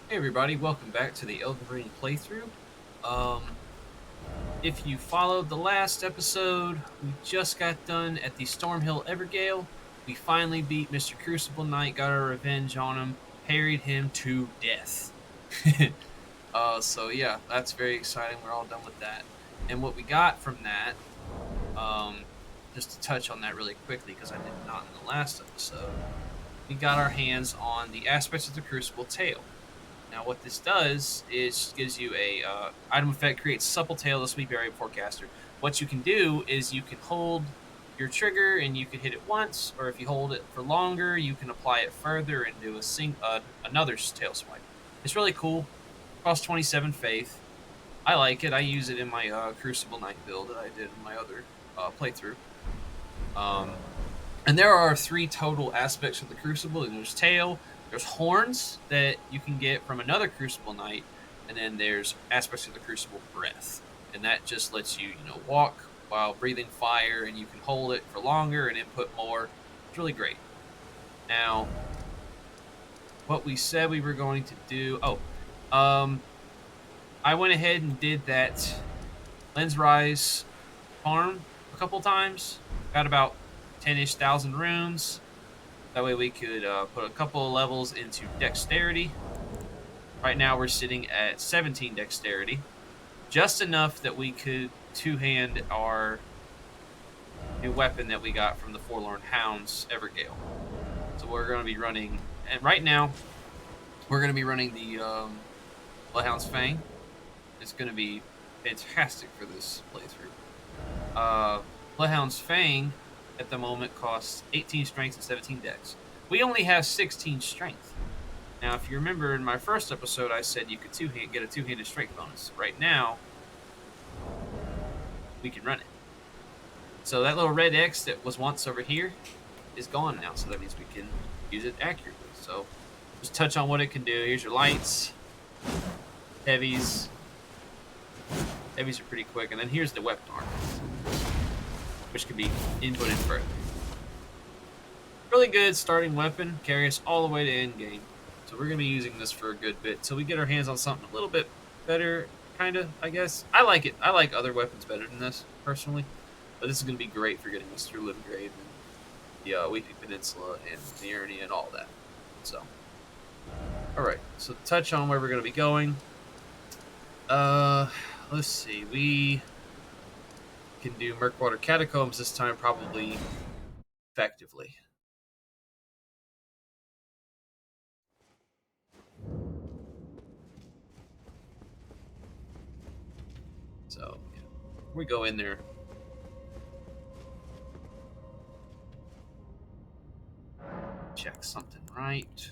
Hey everybody, welcome back to the Elden Ring playthrough. Um, if you followed the last episode, we just got done at the Stormhill Evergale. We finally beat Mr. Crucible Knight, got our revenge on him, parried him to death. So yeah, that's very exciting. We're all done with that. And what we got from that, um, just to touch on that really quickly, because I did not in the last episode, we got our hands on the aspects of the Crucible tail. Now, what this does is gives you a item effect, creates supple tail, the sweep area forecaster. What you can do is you can hold your trigger and you can hit it once, or if you hold it for longer, you can apply it further and do another tail swipe. It's really cool. Costs 27 faith. I like it. I use it in my Crucible Knight build that I did in my other playthrough. Um, and there are three total aspects of the Crucible. There's tail, there's horns that you can get from another Crucible Knight, and then there's aspects of the Crucible breath. And that just lets you, walk while breathing fire, and you can hold it for longer and input more. It's really great. Now, what we said we were going to do. I went ahead and did that Lens Rise farm a couple times. Got about 10-ish thousand runes. That way we could put a couple of levels into dexterity. Right now we're sitting at 17 dexterity. Just enough that we could two-hand our new weapon that we got from the Forlorn Hounds Evergale. So we're going to be running, and right now we're going to be running the Lighthouse Fang. It's going to be fantastic for this playthrough. Bloodhound's Fang at the moment costs 18 strength and 17 dex. We only have 16 strength. Now, if you remember in my first episode, I said you could get a two-handed strength bonus. Right now, we can run it. So that little red X that was once over here is gone now, so that means we can use it accurately. So just touch on what it can do. Here's your lights, heavies. Heavies are pretty quick, and then here's the weapon armor, which can be inputted further. Really good starting weapon, carry us all the way to end game. So we're going to be using this for a good bit till we get our hands on something a little bit better, kind of, I guess. I like it. I like other weapons better than this, personally. But this is going to be great for getting us through Limgrave and the Weeping Peninsula and the Ernie and all that. So, alright. So to touch on where we're going to be going. Let's see. We can do Merkwater Catacombs this time probably effectively. So, yeah. We go in there. Check something right.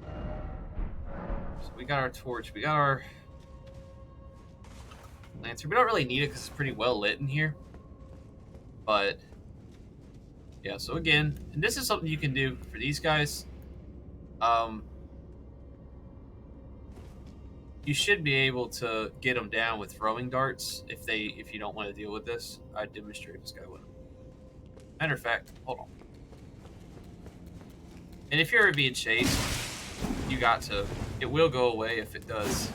So we got our torch. We got our lancer. We don't really need it because it's pretty well lit in here. But, yeah, so again, and this is something you can do for these guys. You should be able to get them down with throwing darts if you don't want to deal with this. I'd demonstrate this guy with them. Matter of fact, hold on. And if you're ever being chased, you got to. It will go away if it does.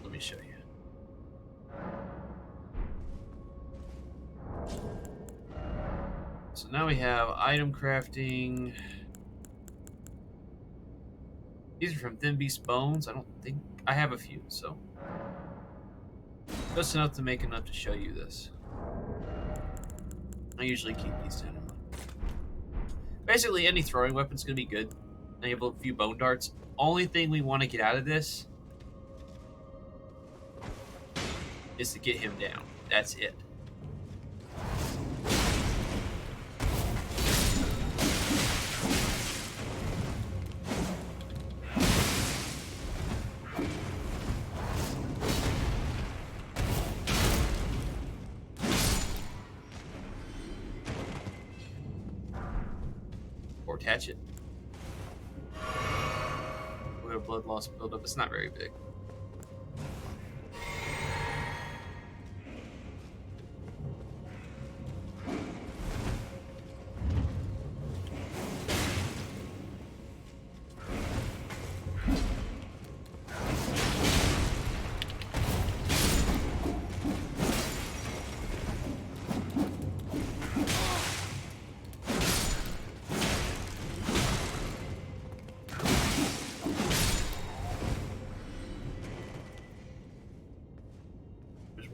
Let me show you. So now we have item crafting. These are from Thin Beast Bones. I don't think I have a few, so just enough to make enough to show you this. I usually keep these down. Basically, any throwing weapon's gonna be good. I have a few bone darts. Only thing we want to get out of this is to get him down. That's it. Or attach it. We have blood loss buildup. It's not very big.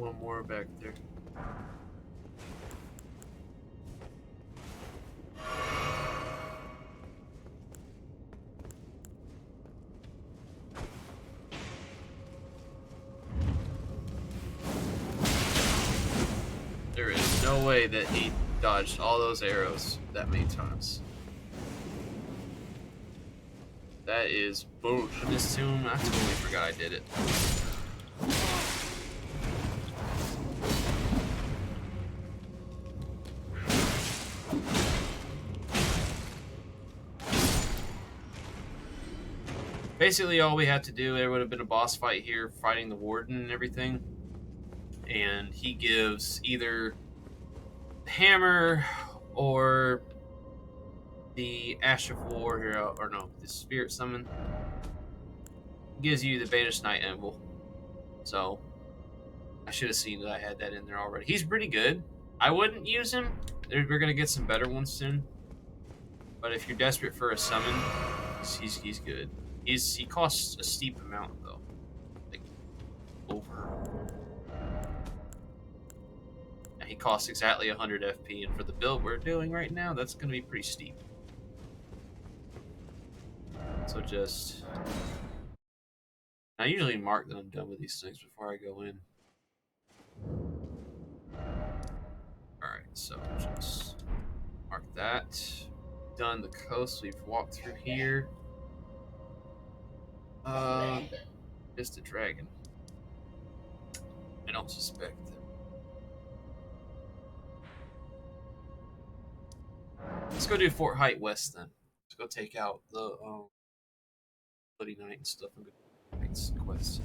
one more back there. There is no way that he dodged all those arrows that many times. That is boom. This tomb, I totally forgot I did it. Basically, all we had to do, there would have been a boss fight here, fighting the warden and everything. And he gives either the hammer or the Ash of War here, or no, the Spirit Summon. Gives you the Banished Knight Emblem. So, I should have seen that I had that in there already. He's pretty good. I wouldn't use him. We're going to get some better ones soon. But if you're desperate for a summon, he's good. He costs a steep amount, though. Like, over. And he costs exactly 100 FP, and for the build we're doing right now, that's going to be pretty steep. So just... I usually mark that I'm done with these things before I go in. Alright, so just mark that. Done the coast, we've walked through here. Just a dragon. I don't suspect it. Let's go do Fort Height West then. Let's go take out the Bloody Knight and stuff. I'm gonna make some quests.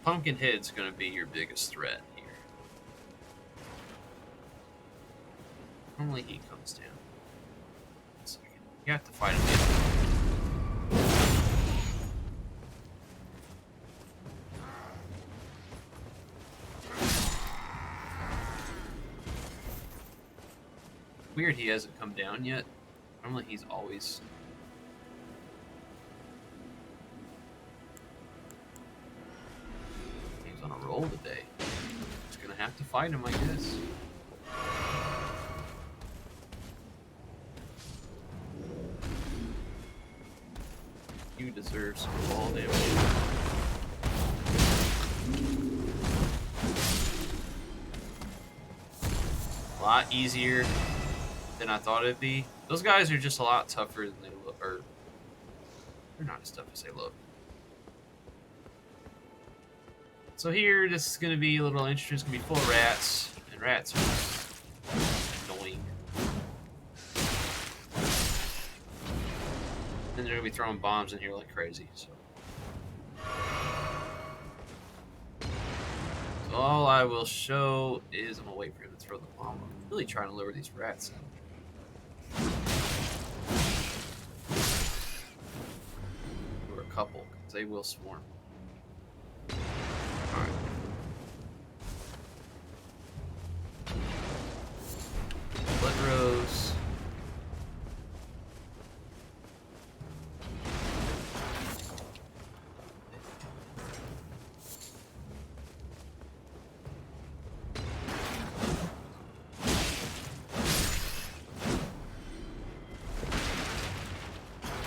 Pumpkinhead's going to be your biggest threat here. Normally he comes down. 1 second. You have to fight him. Weird he hasn't come down yet. Normally he's always... on a roll today. Just gonna have to fight him, I guess. You deserve some ball damage. A lot easier than I thought it'd be. Those guys are just a lot tougher than they look, or they're not as tough as they look. So here, this is going to be a little interesting. It's going to be full of rats, and rats are annoying. And they're going to be throwing bombs in here like crazy. So all I will show is I'm going to wait for him to throw the bomb. I'm really trying to lure these rats in. Or a couple, because they will swarm. Alright. Blood Rose.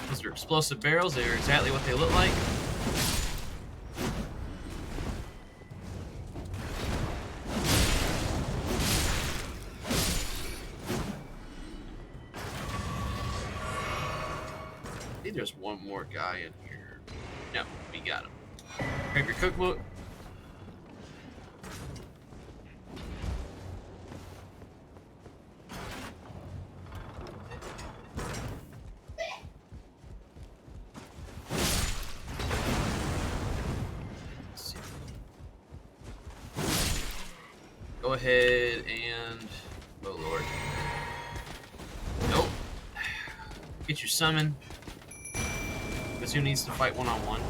Those are explosive barrels. They are exactly what they look like. There's one more guy in here. No, we got him. Grab your cookbook. Go ahead and... Oh, Lord. Nope. Get your summon. Because who needs to fight one-on-one?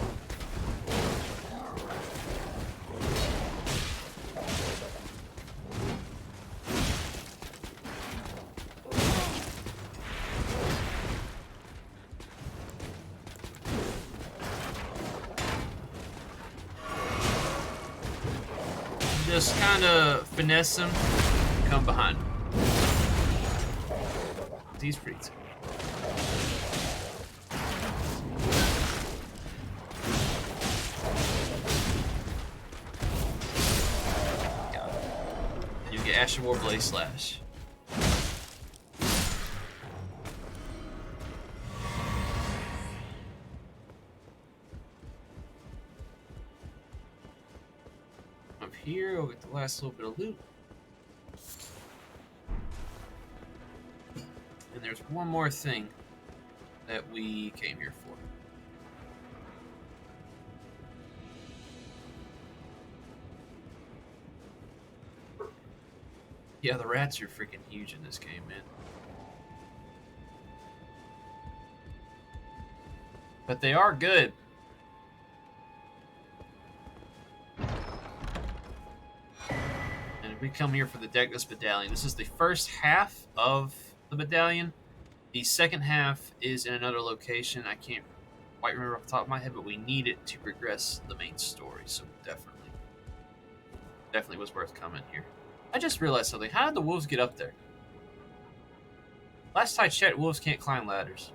Just kind of finesse him, come behind him. He's pretty tough. Got it. And you get Ashen War Blaze Slash. Here, we'll get the last little bit of loot. And there's one more thing that we came here for. Yeah, the rats are freaking huge in this game, man. But they are good. We come here for the Deckless Medallion. This is the first half of the medallion. The second half is in another location. I can't quite remember off the top of my head, but we need it to progress the main story. So definitely was worth coming here. I just realized something. How did the wolves get up there? Last I checked, wolves can't climb ladders.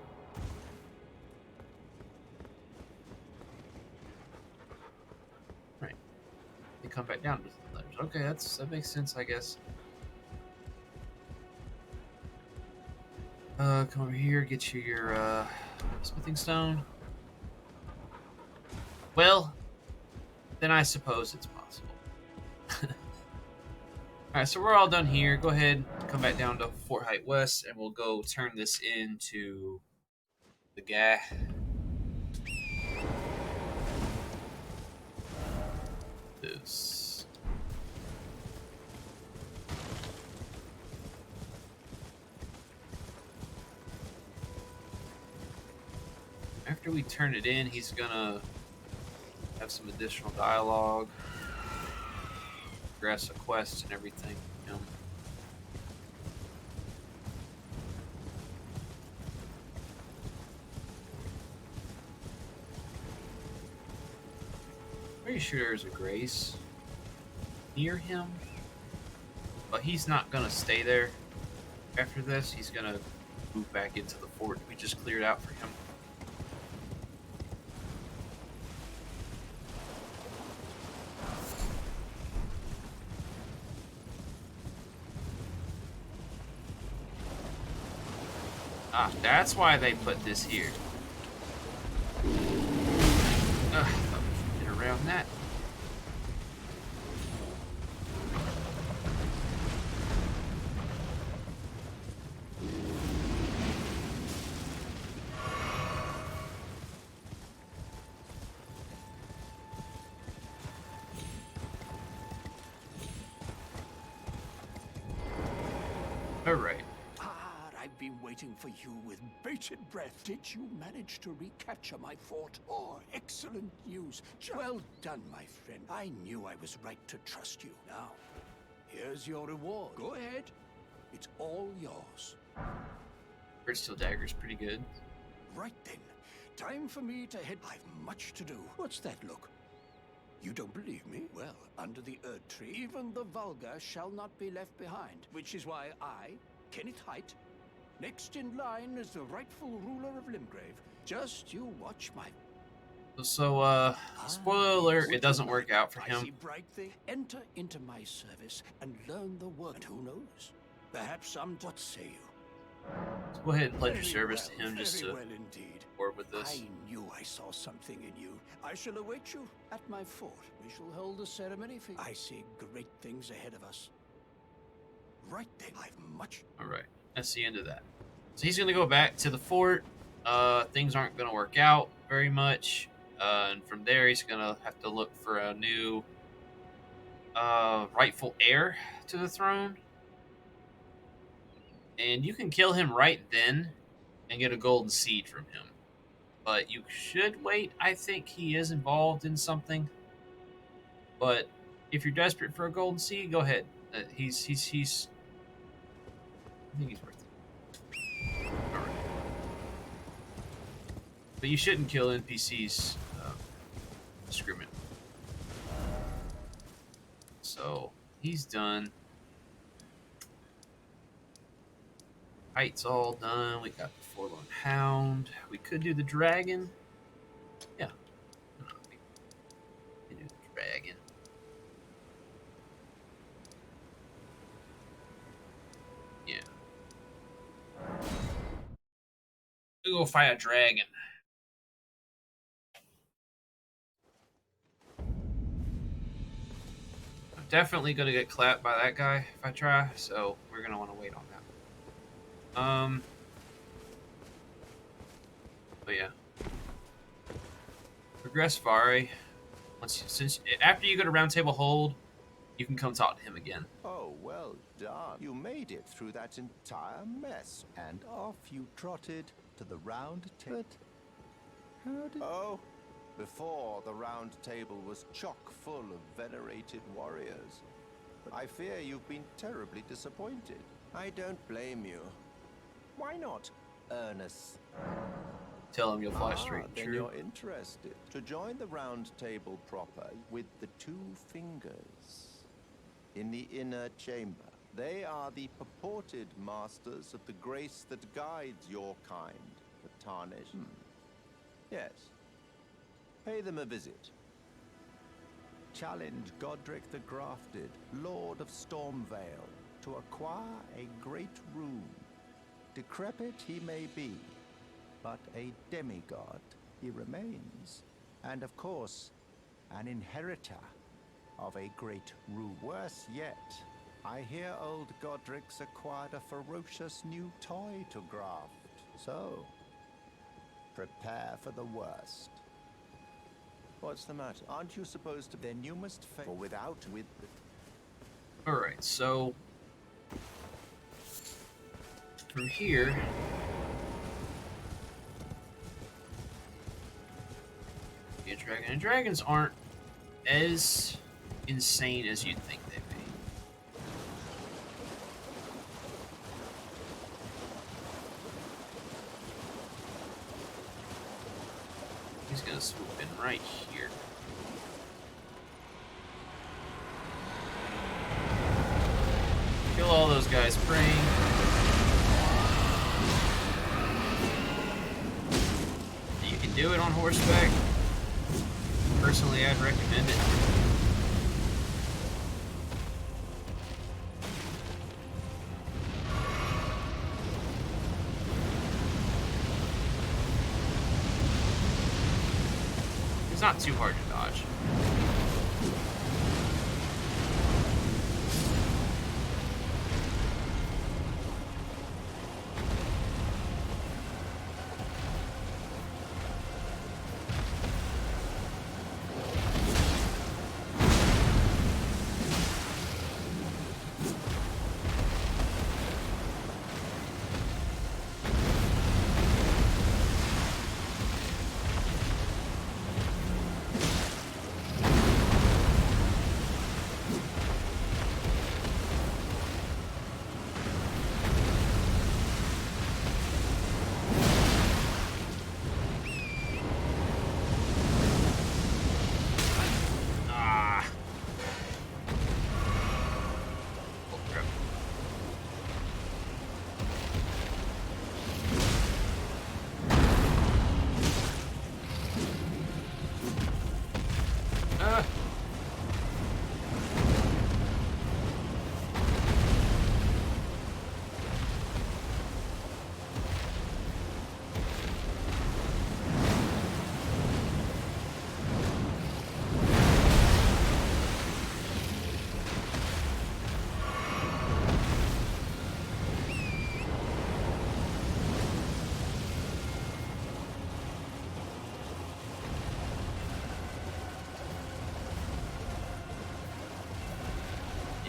Right. They come back down with the ladders. Okay, that makes sense, I guess. Come over here, get you your smithing stone. Well, then I suppose it's possible. Alright, so we're all done here. Go ahead, come back down to Fort Height West, and we'll go turn this into the guy. This. After we turn it in, he's gonna have some additional dialogue, progress a quest and everything. You know. Pretty sure there's a grace near him, but he's not gonna stay there. After this, he's gonna move back into the fort we just cleared out for him. Ah, that's why they put this here. Ugh, thought we could get around that. All right. I've been waiting for you with bated breath. Did you manage to recapture my fort? Oh, excellent news. Well done, my friend. I knew I was right to trust you. Now, here's your reward. Go ahead. It's all yours. Steel Dagger's pretty good. Right then. Time for me to head. I've much to do. What's that look? You don't believe me? Well, under the Erd Tree, even the vulgar shall not be left behind. Which is why I, Kenneth Height, next in line is the rightful ruler of Limgrave. Just you watch my... So, spoiler alert, it doesn't work out for him. Bright thing. Enter into my service and learn the work. And who knows? Perhaps some... What say you? So go ahead and pledge your service to him just to well indeed. work with this. I knew I saw something in you. I shall await you at my fort. We shall hold a ceremony for you. I see great things ahead of us. Right then, I've much... Alright, that's the end of that. So he's going to go back to the fort. Things aren't going to work out very much. And from there, he's going to have to look for a new rightful heir to the throne, and you can kill him right then and get a golden seed from him. But you should wait. I think he is involved in something. But if you're desperate for a golden seed, go ahead. He's. I think he's worth it. All right. But you shouldn't kill NPCs discriminate. So he's done. Height's all done. We got the Forlorn Hound. We could do the dragon. Yeah. We can do the dragon. Yeah. We'll go fight a dragon. I'm definitely gonna get clapped by that guy if I try, so we're gonna want to wait on that. But yeah. Progress Vare. Since after you go to Round Table Hold, you can come talk to him again. Oh, well done. You made it through that entire mess, and off you trotted to the round table. How did... Oh, before the round table was chock full of venerated warriors. But I fear you've been terribly disappointed. I don't blame you. Why not, Ernest? Tell him you'll fly straight. Then you're interested. To join the round table proper with the 2 fingers in the inner chamber. They are the purported masters of the grace that guides your kind, the tarnished. Yes. Pay them a visit. Challenge Godric the Grafted, Lord of Stormvale, to acquire a great rune. Decrepit he may be, but a demigod he remains. And of course, an inheritor of a great rune. Worse yet, I hear old Godric's acquired a ferocious new toy to graft. So, prepare for the worst. What's the matter? Aren't you supposed to? Then you must face. For without with. Alright, so from here, be a dragon. And dragons aren't as insane as you'd think they'd be. He's gonna swoop in right here. Kill all those guys praying. You can do it on horseback. Personally, I'd recommend it. It's not too hard to dodge.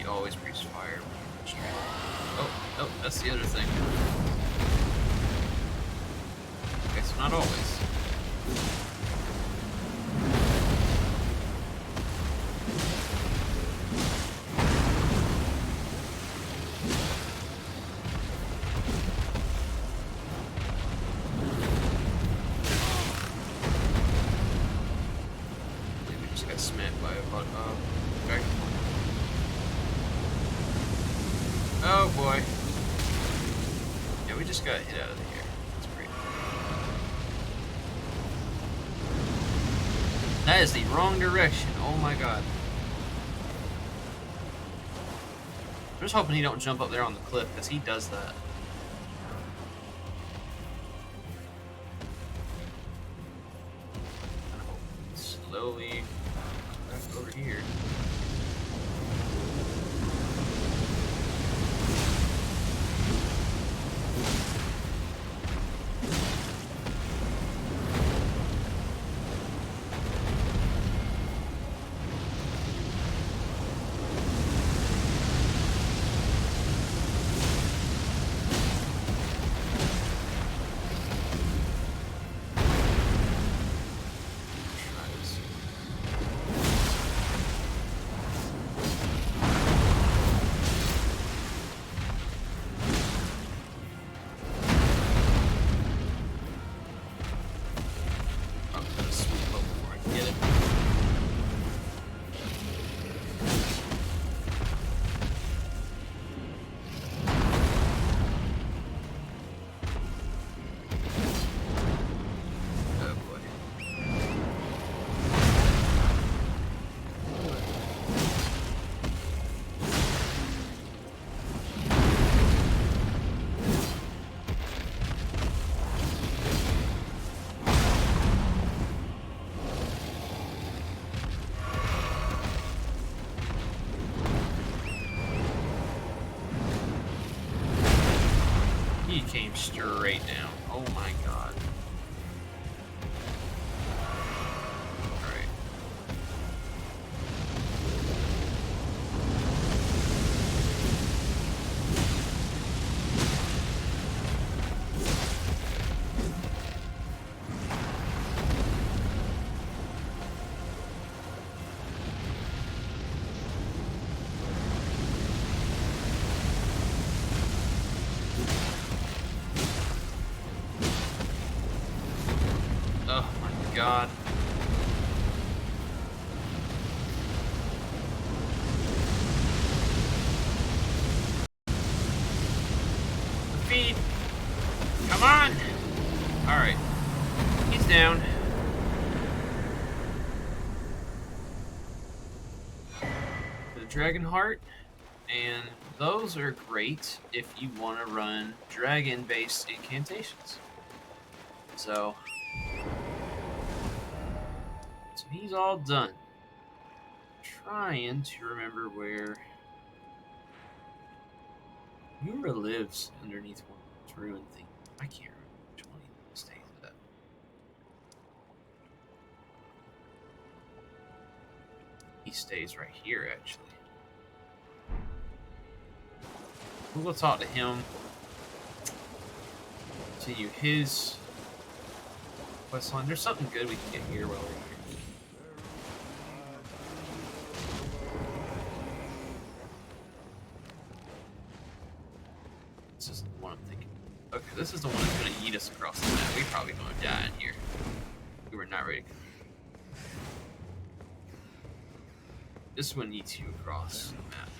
He always breathes fire when you're frustrated. Oh, oh, that's the other thing. Okay, so not always. Oh boy. Yeah, we just got hit out of the air. That's great. That is the wrong direction. Oh my god. I'm just hoping he don't jump up there on the cliff, because he does that. Slowly back over here. He came straight down. Oh my god. Alright. Oh my god. Feed. Come on. Alright. He's down. The Dragon Heart. And those are great if you want to run dragon-based incantations. So he's all done. Trying to remember where Yura lives underneath one of those ruined things. I can't remember which one he stays at. He stays right here, actually. We'll talk to him. Continue his quest line. There's something good we can get here while we're here. This is the one I'm thinking. Okay, this is the one that's going to eat us across the map. We're probably going to die in here. We were not ready to go. This one eats you across the map.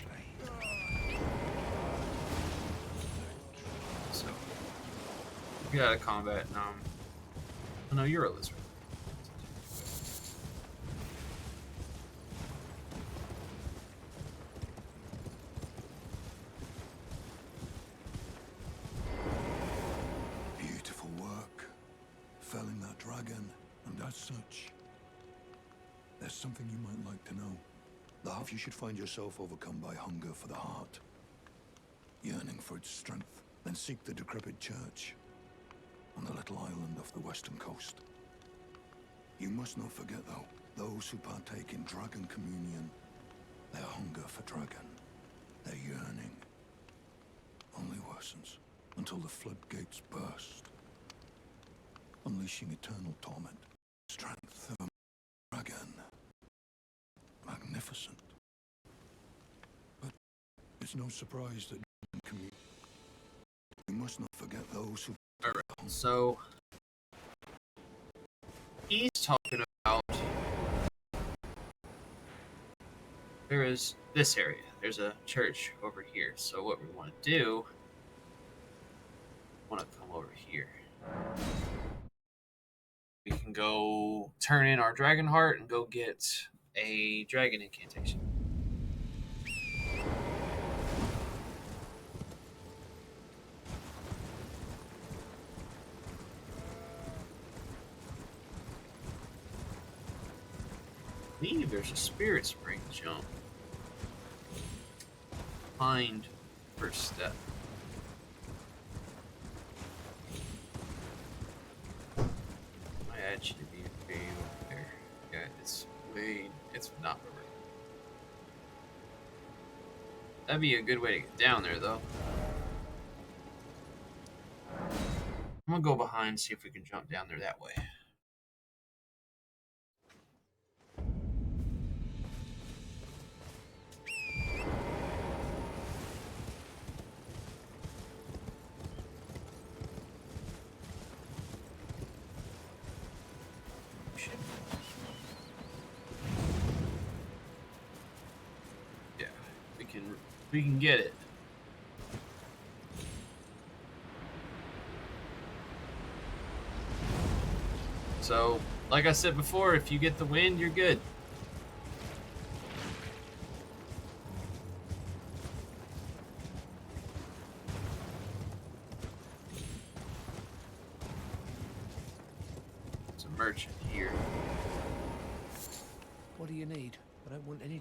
So, get out of combat. Oh no, you're a lizard. Beautiful work. Felling that dragon, and as such, there's something you might like to know. The half you should find yourself overcome by hunger for the heart, yearning for its strength, then seek the decrepit church on the little island off the western coast. You must not forget, though, those who partake in dragon communion, their hunger for dragon until the floodgates burst, unleashing eternal torment. Strength of a dragon. Magnificent. But it's no surprise that we must not forget those who... Alright, so he's talking about there is this area. There's a church over here. So what we want to do, we want to come over here. We can go turn in our dragon heart and go get a dragon incantation. I believe there's a spirit spring jump. Find first step. I actually be way over there. Yeah, it's not over. That'd be a good way to get down there, though. I'm gonna go behind, see if we can jump down there that way. Yeah, we can get it. So, like I said before, if you get the wind, you're good. There's a merchant here. What do you need? I don't want any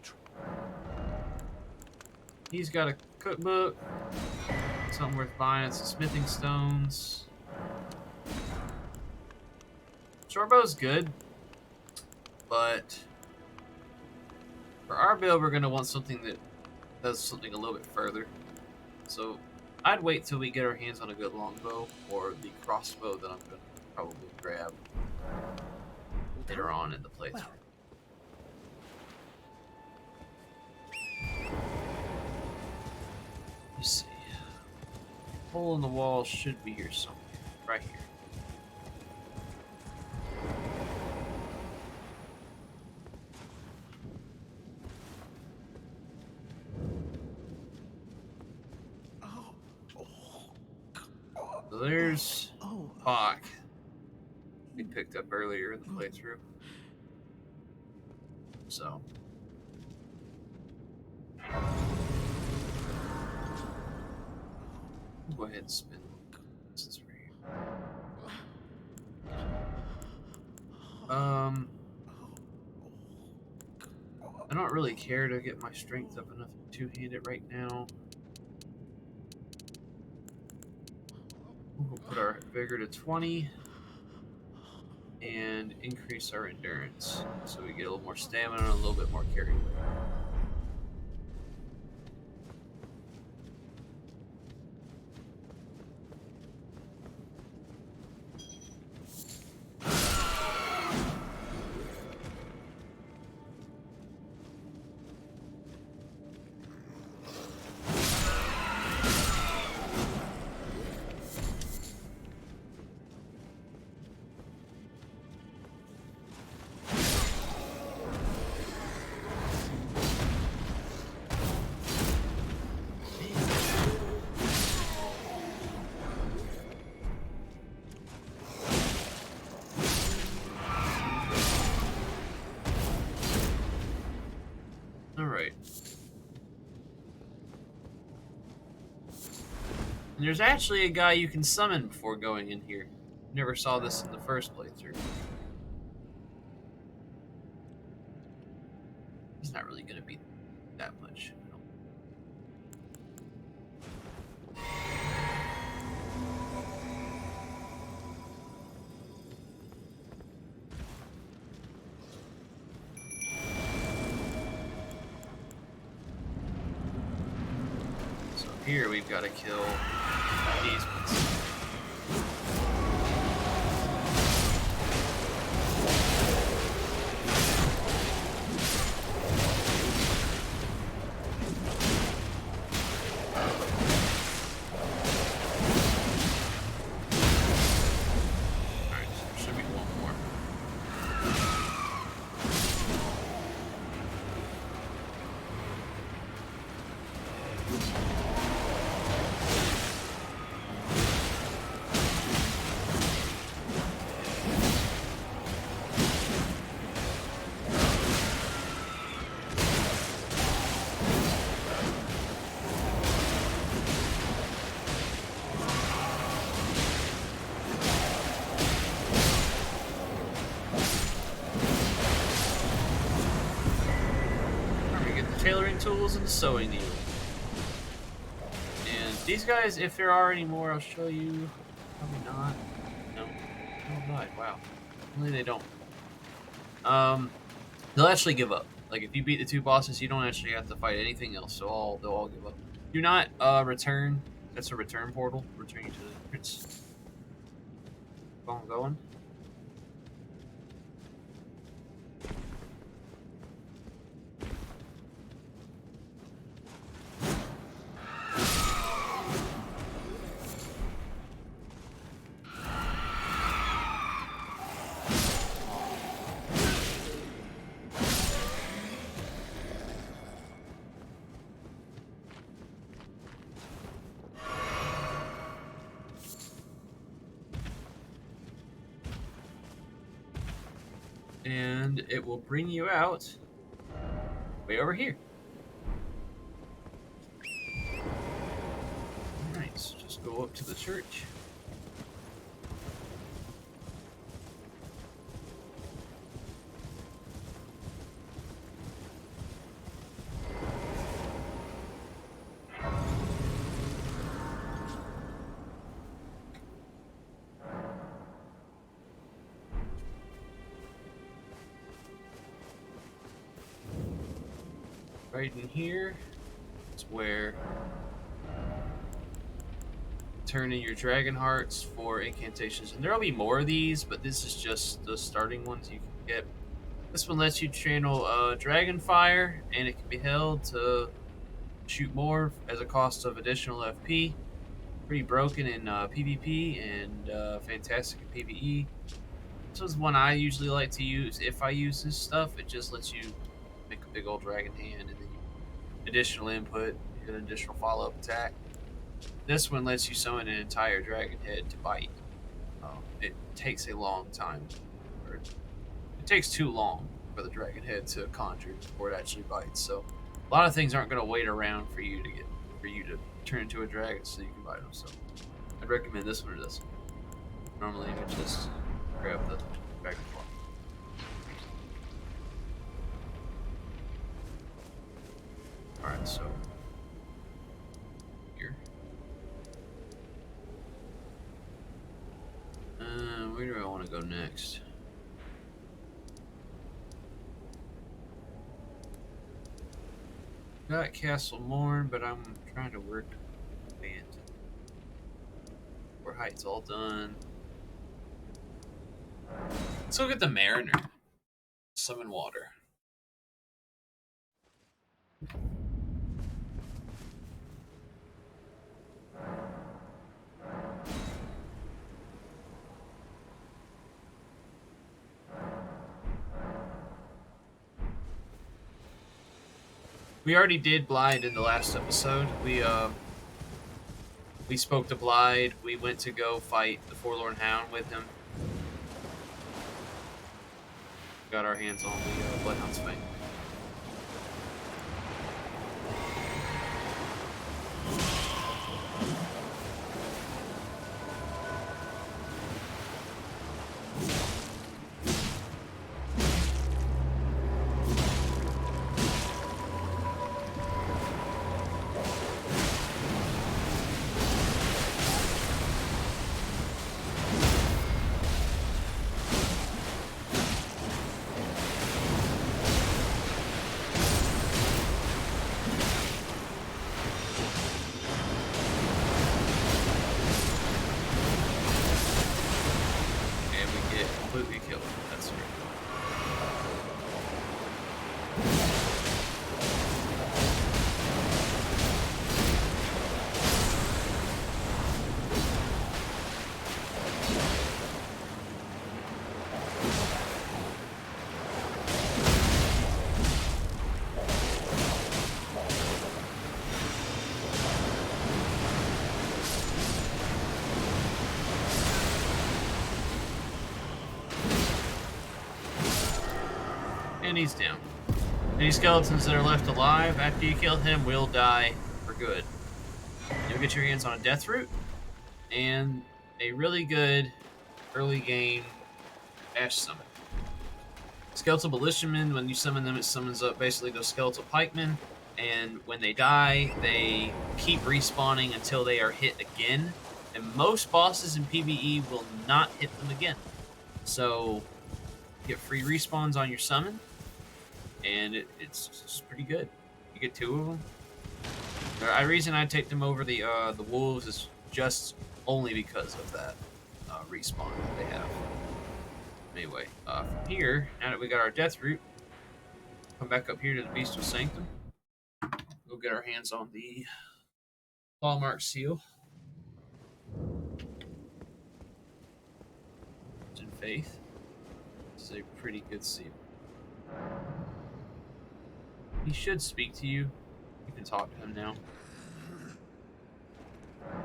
He's got a cookbook. Something worth buying. It's some smithing stones. Shorebow's good, but for our build, we're going to want something that does something a little bit further. So I'd wait till we get our hands on a good longbow or the crossbow that I'm going to probably grab later on in the playthrough. Let's see. Hole in the wall should be here somewhere. Right here. So there's Bach we picked up earlier in the playthrough. So we'll go ahead and spin this right here. I don't really care to get my strength up enough to two-hand it right now. We'll put our vigor to 20 and increase our endurance so we get a little more stamina and a little bit more carry weight. Alright. And there's actually a guy you can summon before going in here. Never saw this in the first playthrough. He's not really going to be that much. So here we've got to kill easements. Tailoring tools and the sewing needle. And these guys, if there are any more, I'll show you. Probably not. No. Oh god, wow. Only they don't. They'll actually give up. Like if you beat the 2 bosses, you don't actually have to fight anything else, so they'll all give up. Do not return. That's a return portal. Return you to the prince. Keep on going. And it will bring you out way over here. Alright, so just go up to the church. Right in here is where turn in your dragon hearts for incantations. And there will be more of these, but this is just the starting ones you can get. This one lets you channel dragon fire, and it can be held to shoot more as a cost of additional FP. Pretty broken in PvP and fantastic in PvE. This is one I usually like to use. If I use this stuff, it just lets you make a big old dragon hand, and then additional input, you get an additional follow-up attack. This one lets you summon an entire dragon head to bite. It takes a long time, or it takes too long for the dragon head to conjure before it actually bites. So a lot of things aren't going to wait around for you to turn into a dragon so you can bite them. So I'd recommend this one or this one. Normally you would just grab the dragon claw. Alright, so here. Where do I want to go next? Got Castle Morn, but I'm trying to work band. War Height's all done. Let's go get the Mariner. Summon water. We already did Blide in the last episode. We spoke to Blide. We went to go fight the Forlorn Hound with him. Got our hands on the Lighthouse Fang. And he's down. Any skeletons that are left alive after you kill him will die for good. You'll get your hands on a death root and a really good early game Ash summon. Skeletal Militiamen, when you summon them, it summons up basically those skeletal pikemen, and when they die, they keep respawning until they are hit again. And most bosses in PvE will not hit them again. So you get free respawns on your summon, and it's just pretty good. You get 2 of them. The reason I take them over the wolves is just only because of that respawn that they have. Anyway, from here, now that we got our death root, come back up here to the Bestial Sanctum. We'll get our hands on the Clawmark seal. In faith. This is a pretty good seal. He should speak to you. You can talk to him now.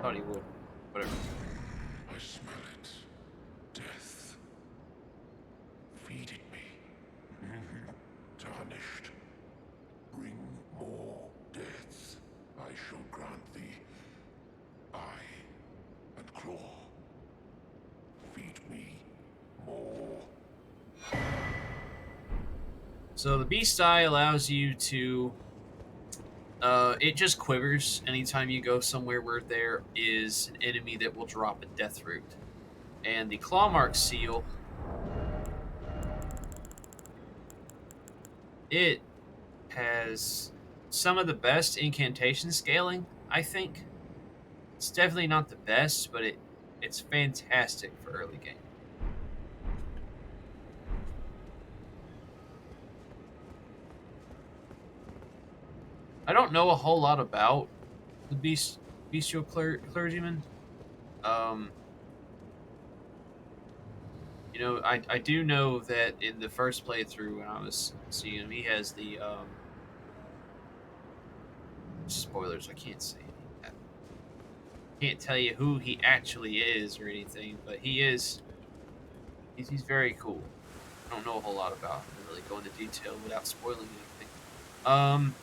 Thought he would. Whatever. I smell it. Death. Feeding me. Tarnished. Bring more deaths. I shall grant thee eye and claw. Feed me more. So the Beast Eye allows you to... it just quivers anytime you go somewhere where there is an enemy that will drop a death root. And the Clawmark seal... it has some of the best incantation scaling, I think. It's definitely not the best, but it's fantastic for early game. I don't know a whole lot about the bestial clergyman. You know, I do know that in the first playthrough when I was seeing him, he has the spoilers. I can't say. Can't tell you who he actually is or anything, but he's very cool. I don't know a whole lot about him to really go into detail without spoiling anything.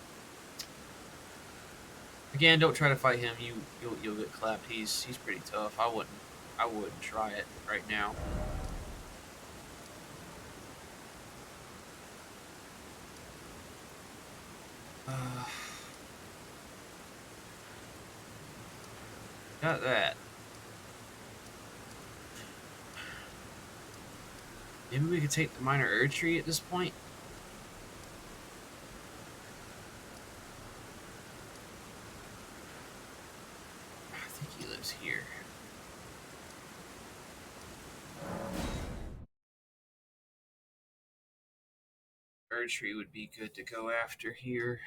Again, don't try to fight him. You'll get clapped. He's pretty tough. I wouldn't try it right now. Got that. Maybe we could take the minor Erd tree at this point. I think he lives here. Erd tree would be good to go after here.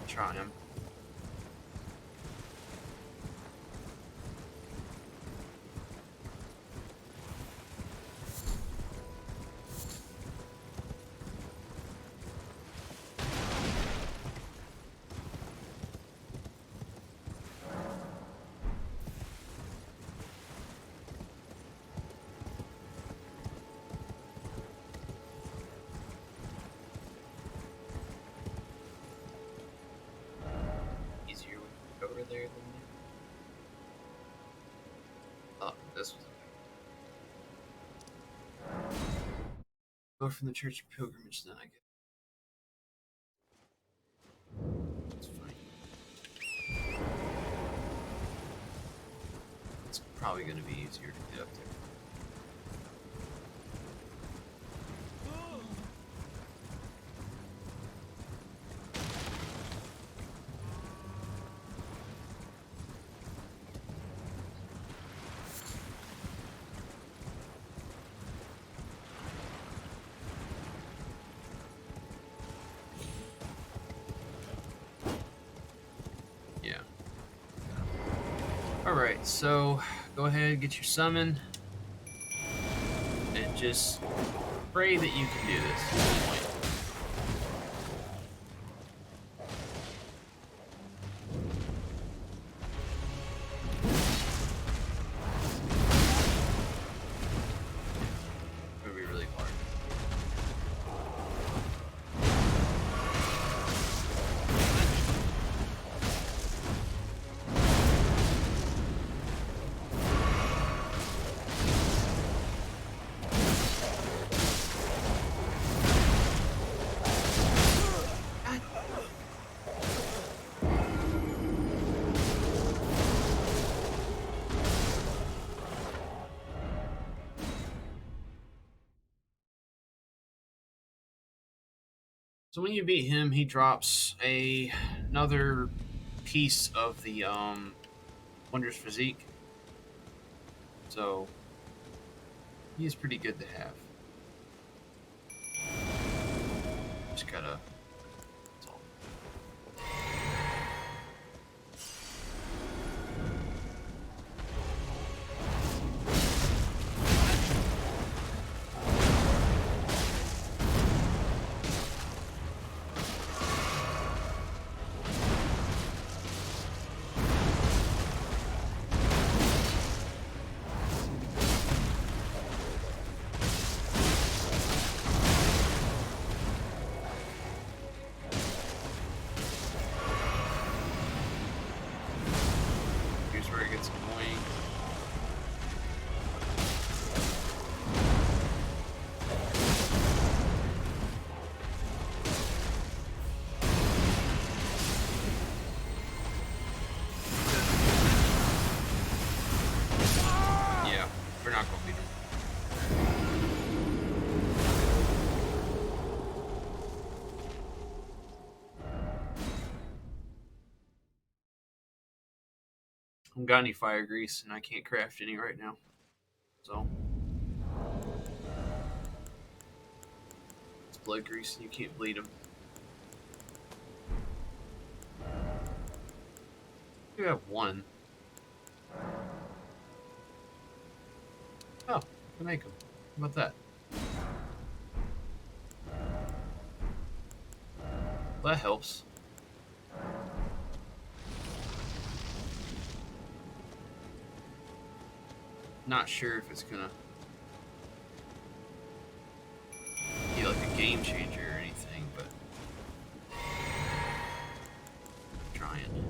Try him. Over there than oh, this was okay. Go from the Church of Pilgrimage then, I guess. That's fine. It's probably going to be easier to get up there. Alright, so go ahead, get your summon, and just pray that you can do this at this point. So when you beat him, he drops another piece of the Wondrous Physique. So he's pretty good to have. Just gotta. That's all. Here's where it gets annoying. Yeah, we're not gonna beat him. I haven't got any fire grease, and I can't craft any right now. So it's blood grease, and you can't bleed them. You have one. Oh, I can make them. How about that? Well, that helps. Not sure if it's gonna be like a game changer or anything, but trying.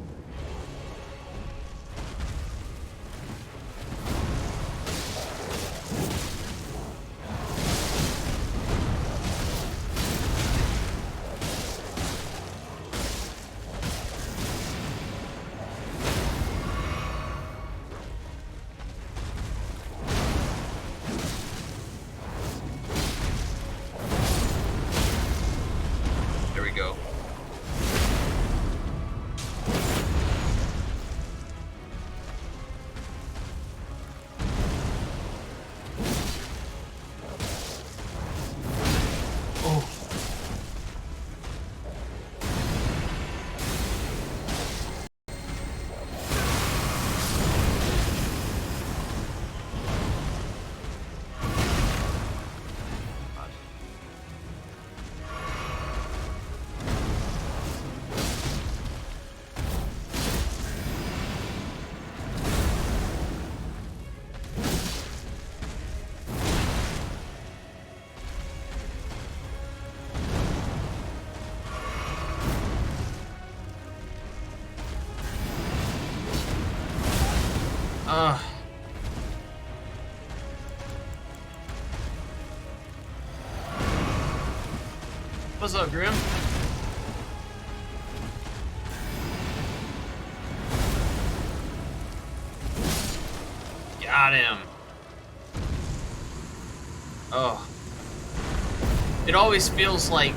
There we go. Oh. What's up, Grim? Got him. Oh. It always feels like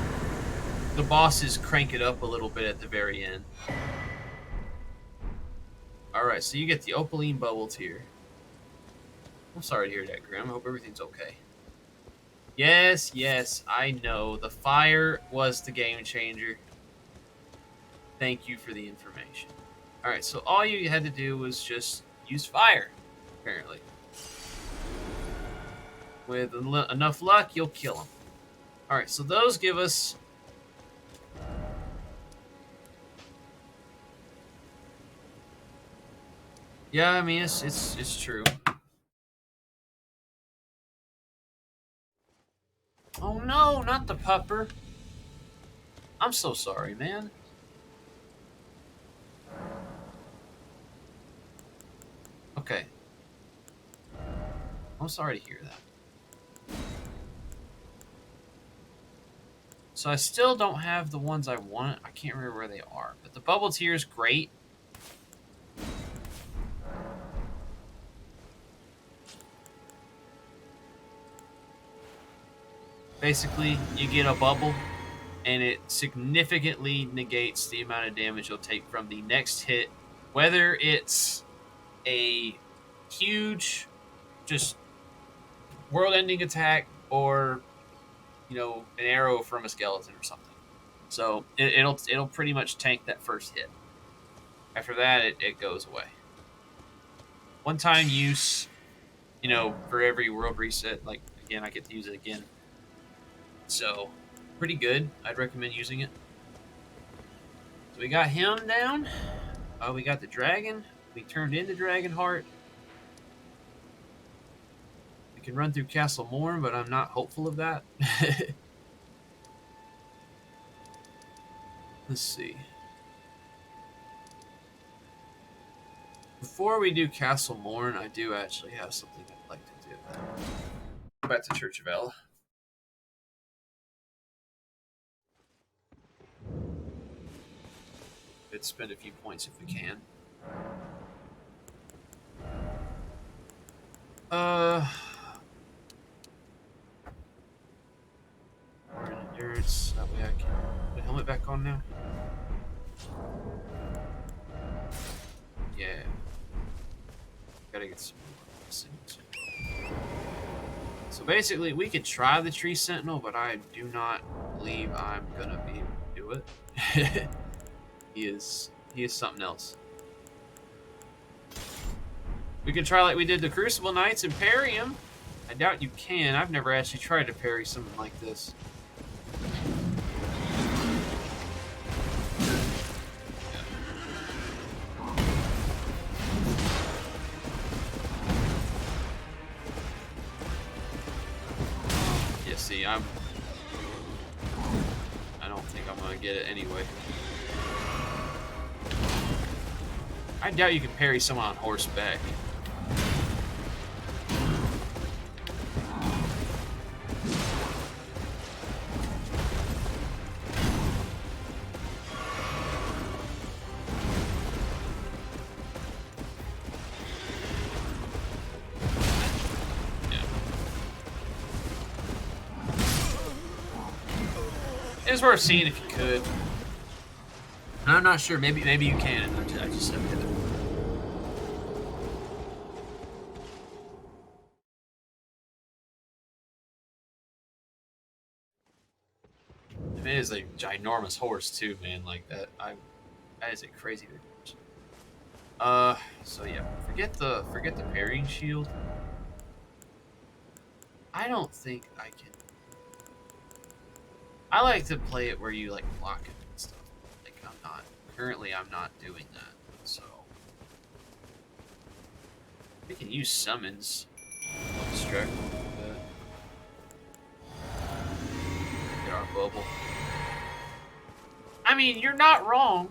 the bosses crank it up a little bit at the very end. Alright, so you get the Opaline Bubble Tier. I'm sorry to hear that, Grim. I hope everything's okay. Yes, yes, I know. The fire was the game changer. Thank you for the information. Alright, so all you had to do was just use fire, apparently. With enough luck, you'll kill him. Alright, so those give us... Yeah, I mean, it's true. Oh no, not the pupper. I'm so sorry, man. Okay. I'm sorry to hear that. So I still don't have the ones I want. I can't remember where they are. But the bubble tier is great. Basically, you get a bubble, and it significantly negates the amount of damage you'll take from the next hit, whether it's a huge, just world-ending attack or, you know, an arrow from a skeleton or something. So it'll pretty much tank that first hit. After that, it goes away. One-time use, you know, for every world reset. Like, again, I get to use it again. So, pretty good. I'd recommend using it. So we got him down. We got the dragon. We turned into Dragonheart. We can run through Castle Morn, but I'm not hopeful of that. Let's see. Before we do Castle Morn, I do actually have something I'd like to do. Go back to Church of Ella. Let's spend a few points if we can. More in endurance. That way I can put the helmet back on now. Yeah. Gotta get some more signals. So basically, we could try the Tree Sentinel, but I do not believe I'm gonna be able to do it. He is something else. We can try like we did the Crucible Knights and parry him. I doubt you can. I've never actually tried to parry something like this. Yeah, see, I don't think I'm gonna get it anyway. I doubt you can parry someone on horseback. It's worth seeing if you could. I'm not sure. Maybe you can. I just never did it. It is a ginormous horse too, man. Like that. That is a crazy big horse. So yeah, forget the parrying shield. I don't think I can. I like to play it where you like block it and stuff. Like I'm not doing that. So we can use summons. Distract a little bit. Get our bubble. I mean, you're not wrong.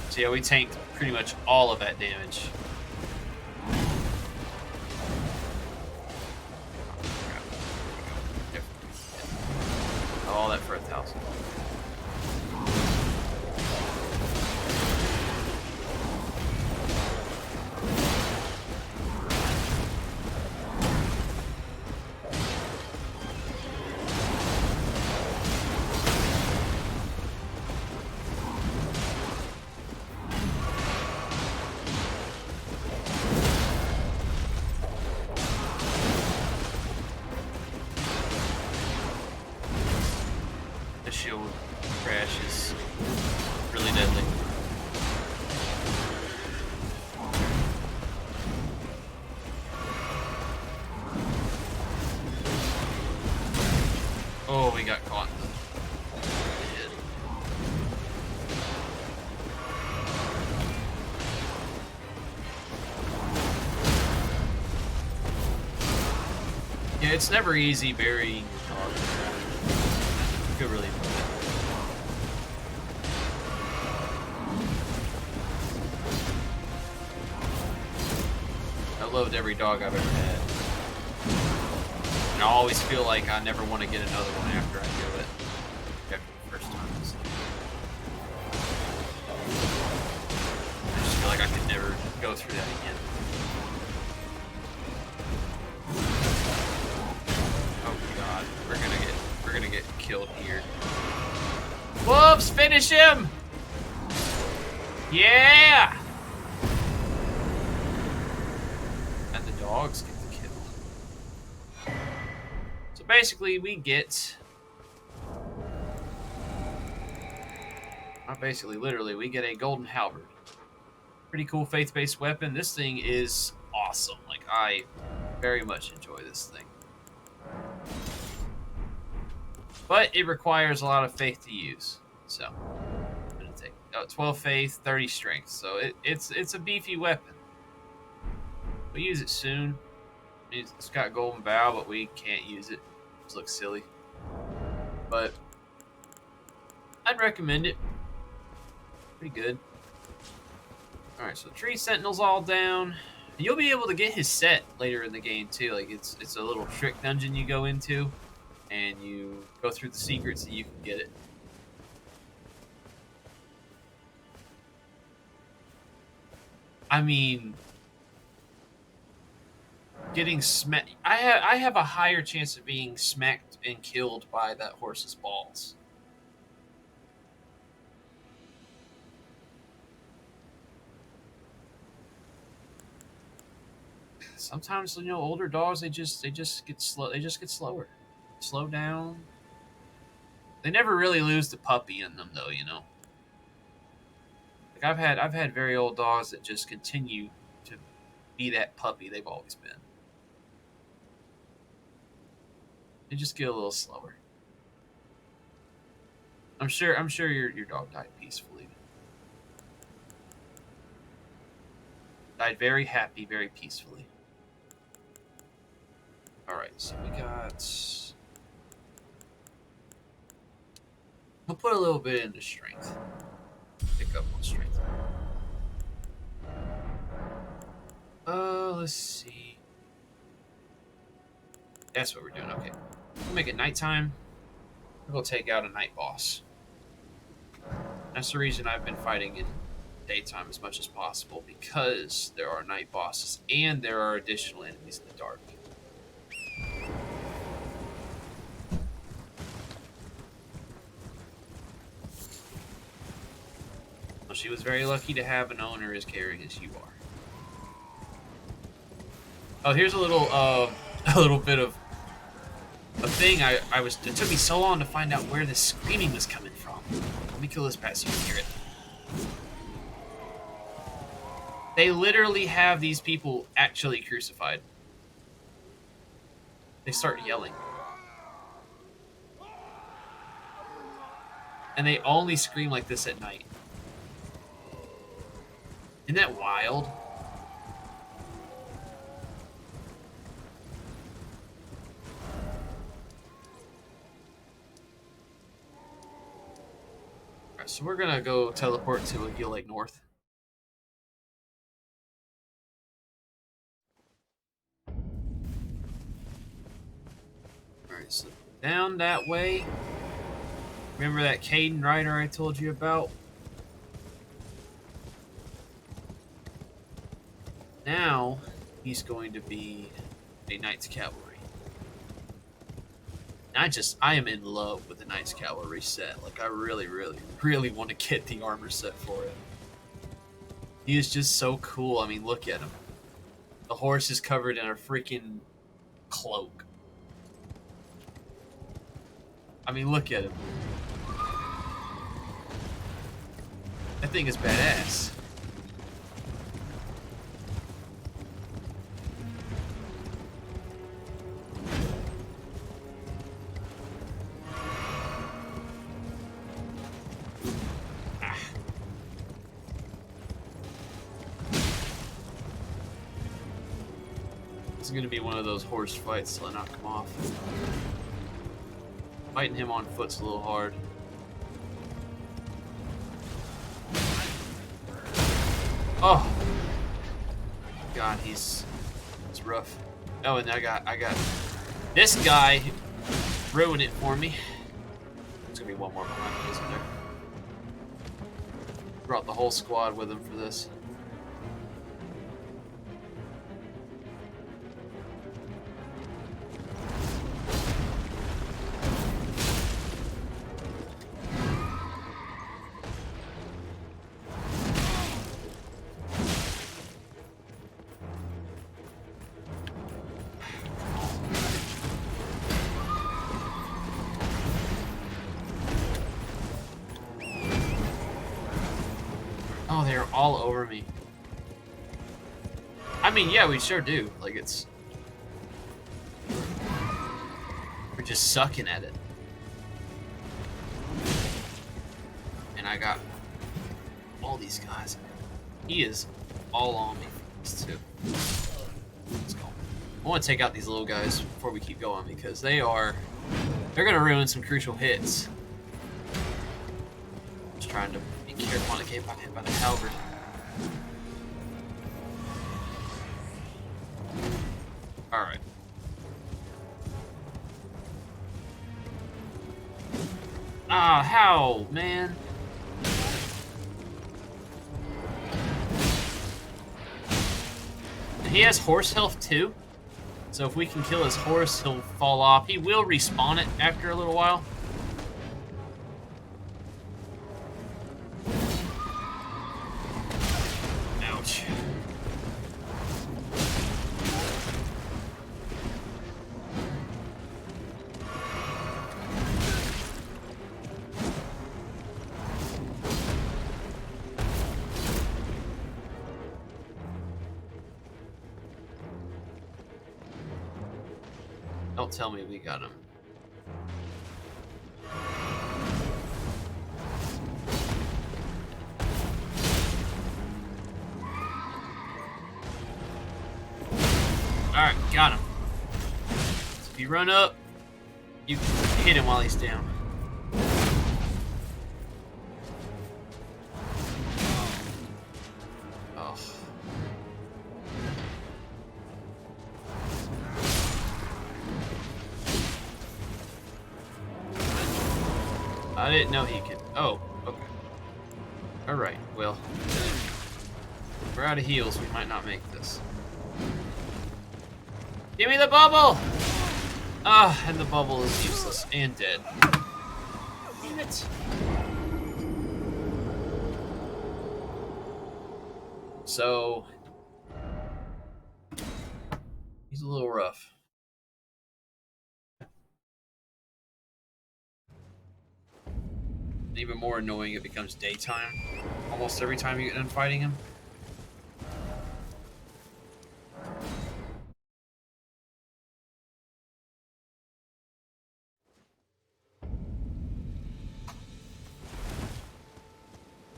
So yeah, we tanked pretty much all of that damage. All that for 1,000. Shield crash is really deadly. Oh, we got caught. Yeah, it's never easy burying your dog. You could really put it. I loved every dog I've ever had. And I always feel like I never want to get another one after I do it. get killed here. Wolves, finish him! Yeah! And the dogs get the kill. So basically, we get... Not basically, literally, we get a golden halberd. Pretty cool faith-based weapon. This thing is awesome. Like, I very much enjoy this thing. But it requires a lot of faith to use. So, I'm going to take 12 faith, 30 strength. So, it's a beefy weapon. We'll use it soon. It's got golden bow, but we can't use it. It looks silly. But I'd recommend it. Pretty good. Alright, so tree sentinel's all down. You'll be able to get his set later in the game too. Like it's a little trick dungeon you go into, and you go through the secrets and you can get it. I mean, getting smacked. I have a higher chance of being smacked and killed by that horse's balls. Sometimes, you know, older dogs they just get slow. They just get slower, slow down. They never really lose the puppy in them, though. You know, like I've had very old dogs that just continue to be that puppy they've always been. They just get a little slower. I'm sure your dog died peacefully. Died very happy, very peacefully. Alright, so we got... We'll put a little bit into strength. Pick up on strength. Let's see. That's what we're doing, okay. We'll make it nighttime. We'll take out a night boss. That's the reason I've been fighting in daytime as much as possible, because there are night bosses and there are additional enemies in the dark. Well, she was very lucky to have an owner as caring as you are. Oh, here's a little bit of a thing. It took me so long to find out where the screaming was coming from. Let me kill this bat so you can hear it. They literally have these people actually crucified. They start yelling. And they only scream like this at night. Isn't that wild? Alright, so we're gonna go teleport to Gill Lake North. Alright, so down that way. Remember that Caden rider I told you about? Now, he's going to be a Knights Cavalry. I am in love with the Knights Cavalry set. Like, I really, really, really want to get the armor set for him. He is just so cool. I mean, look at him. The horse is covered in a freaking cloak. I mean, look at him. That thing is badass. This is going to be one of those horse fights till I knock him off. Fighting him on foot's a little hard. Oh! God, it's rough. Oh, and I got this guy ruined it for me. There's going to be one more behind me, isn't there? Brought the whole squad with him for this. Oh, they're all over me. I mean, yeah, we sure do. Like, it's... We're just sucking at it. And I got all these guys. He is all on me for these two. Let's go. I want to take out these little guys before we keep going because they're going to ruin some crucial hits. Just trying to be careful not to get hit by the halberd. Alright. Ah, how, man? He has horse health too, so if we can kill his horse, he'll fall off. He will respawn it after a little while. Ouch. Don't tell me we got him. Alright, got him. So if you run up, you can hit him while he's down. Oh. I didn't know he could. Oh, okay. Alright, well. If we're out of heals, we might not make this. Give me the bubble! Ah, and the bubble is useless and dead. Damn it. So, he's a little rough. Even more annoying, it becomes daytime almost every time you get done fighting him.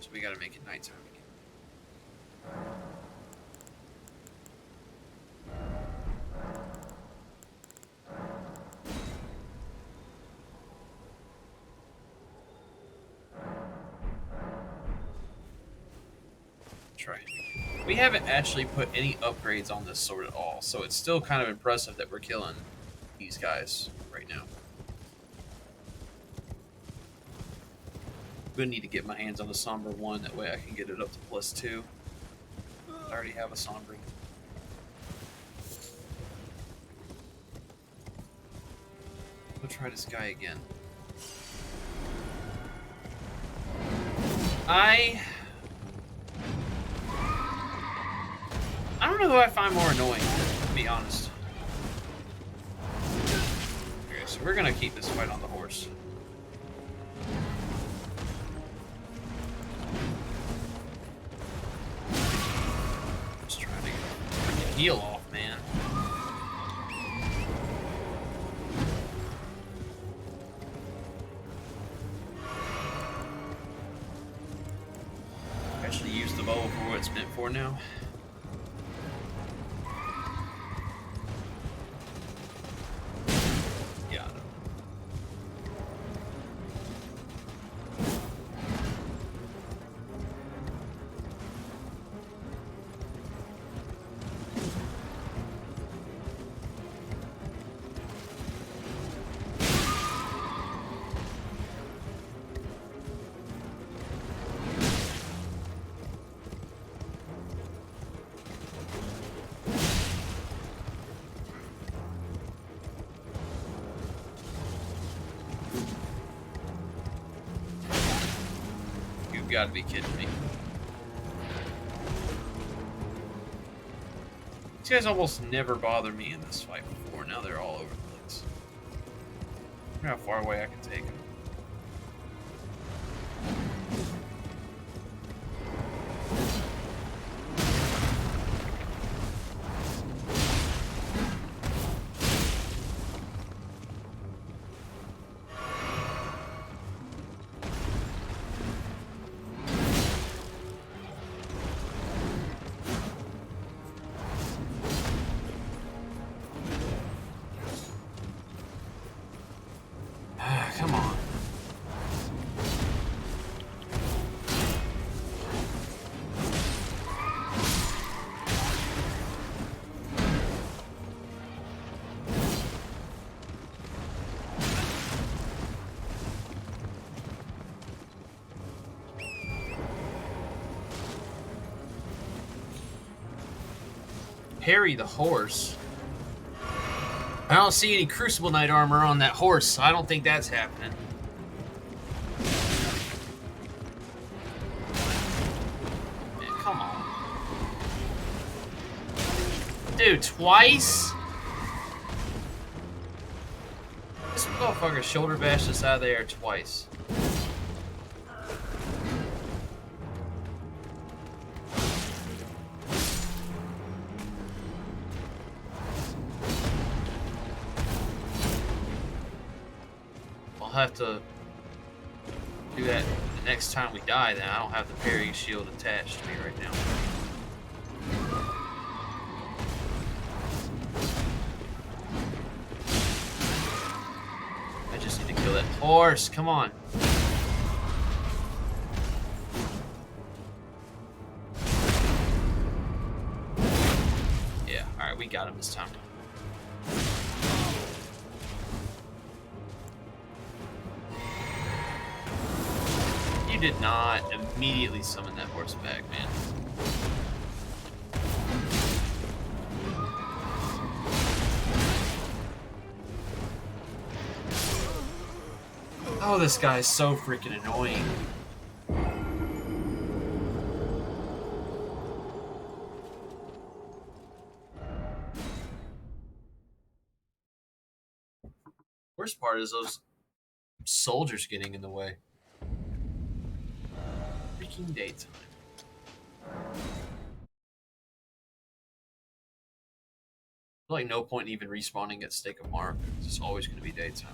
So we gotta make it nighttime again. Try it. We haven't actually put any upgrades on this sword at all, so it's still kind of impressive that we're killing these guys right now. I'm gonna need to get my hands on a Somber 1, that way I can get it up to +2. I already have a Somber. We'll try this guy again. I don't know who I find more annoying, to be honest. Okay, so we're gonna keep this fight on the horse. Just trying to get a freaking heal off, man. Actually use the bow for what it's meant for now. You've got to be kidding me. These guys almost never bother me in this fight before. Now they're all over the place. I wonder how far away I can take them. parry the horse. I don't see any Crucible Knight armor on that horse, so I don't think that's happening. Man, come on. Dude, twice? This motherfucker shoulder bashed us out of the air twice. I'll have to do that the next time we die then. I don't have the parry shield attached to me right now. I just need to kill that horse. Come on. Yeah, alright, we got him this time. You did not immediately summon that horse back, man. Oh, this guy is so freaking annoying. Worst part is those soldiers getting in the way. Freaking daytime. Like no point in even respawning at Stake of Mark. It's just always going to be daytime.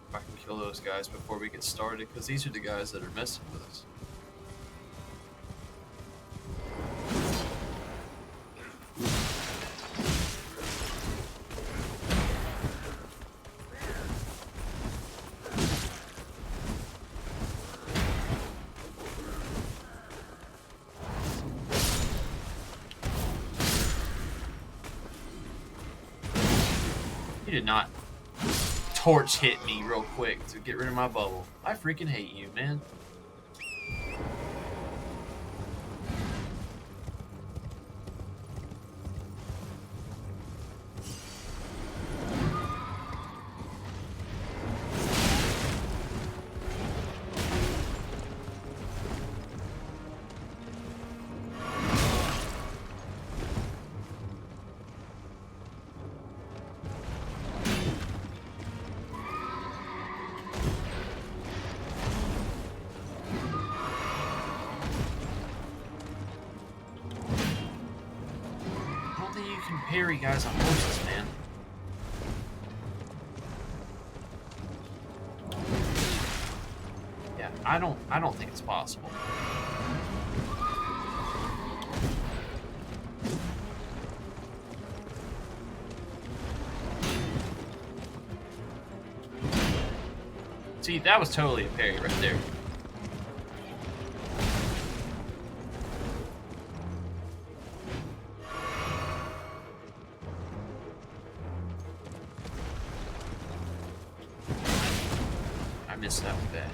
If I can kill those guys before we get started, because these are the guys that are messing with us. You did not torch hit me real quick to get rid of my bubble. I freaking hate you, man. Parry guys on horses, man. Yeah, I don't think it's possible. See, that was totally a parry right there. Missed that one bad.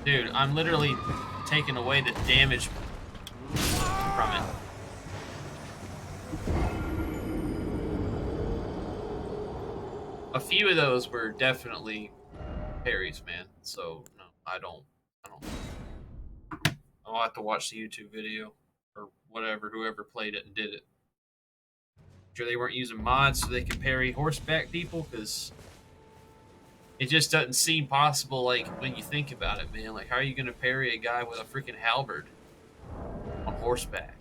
Dude, I'm literally taking away the damage from it. a few of those were definitely parries, man. So no, I don't. I'll have to watch the YouTube video or whatever, whoever played it and did it. Sure, they weren't using mods so they could parry horseback people, because it just doesn't seem possible. Like when you think about it, man. Like, how are you gonna parry a guy with a freaking halberd on horseback?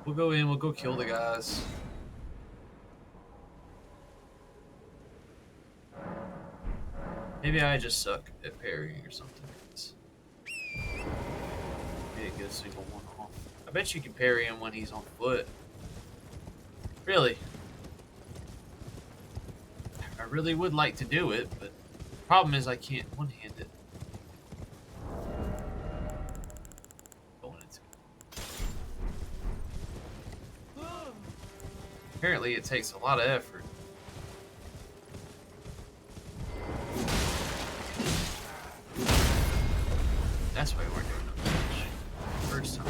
We'll go in. We'll go kill the guys. Maybe I just suck at parrying or something. Maybe get a single one off. I bet you can parry him when he's on foot. Really? I really would like to do it, but the problem is I can't one-hand it. Going into it. Apparently it takes a lot of effort. That's why we weren't doing no damage. First time.